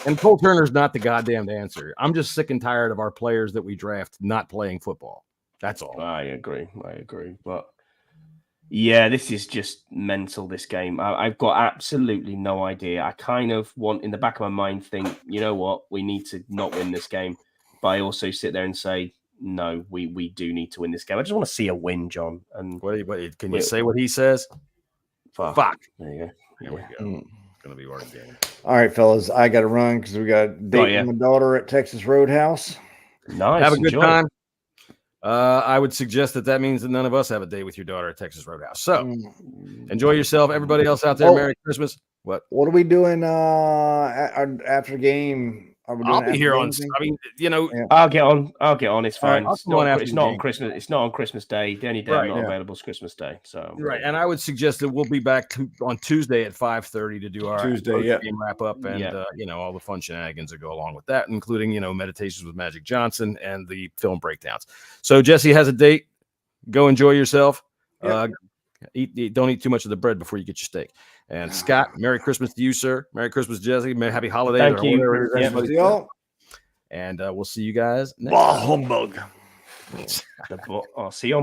And Cole Turner's not the goddamn answer. I'm just sick and tired of our players that we draft not playing football. That's all. I agree. But, yeah, this is just mental, this game. I've got absolutely no idea. I kind of want, in the back of my mind, think, you know what? We need to not win this game. But I also sit there and say, no, we do need to win this game. I just want to see a win, John. And can you say what he says? Fuck. There you go. Here we go. It's going to be our game. All right, fellas. I got to run because we got dating my daughter at Texas Roadhouse. Nice. Have a good time. I would suggest that means that none of us have a day with your daughter at Texas Roadhouse. So enjoy yourself. Everybody else out there, Merry Christmas. What are we doing after game? Are we I'll doing be here on. after game? I mean, you know, Yeah. I'll get on. It's fine. I'll It's come on not, after it's the not on game. Christmas. It's not on Christmas Day. The only day I'm Right, not yeah. available is Christmas Day. So right. And I would suggest that we'll be back on Tuesday at 5:30 to do our Tuesday, yeah. game wrap up and Yeah. you know, all the fun shenanigans that go along with that, including, you know, Meditations with Magic Johnson and the film breakdowns. So Jesse has a date. Go enjoy yourself. Yep. Don't eat too much of the bread before you get your steak. And Scott, Merry Christmas to you, sir. Merry Christmas, Jesse. Happy holidays. Thank or you. whatever Yeah. everybody's See y'all. And we'll see you guys next Bah time. humbug. I'll see you on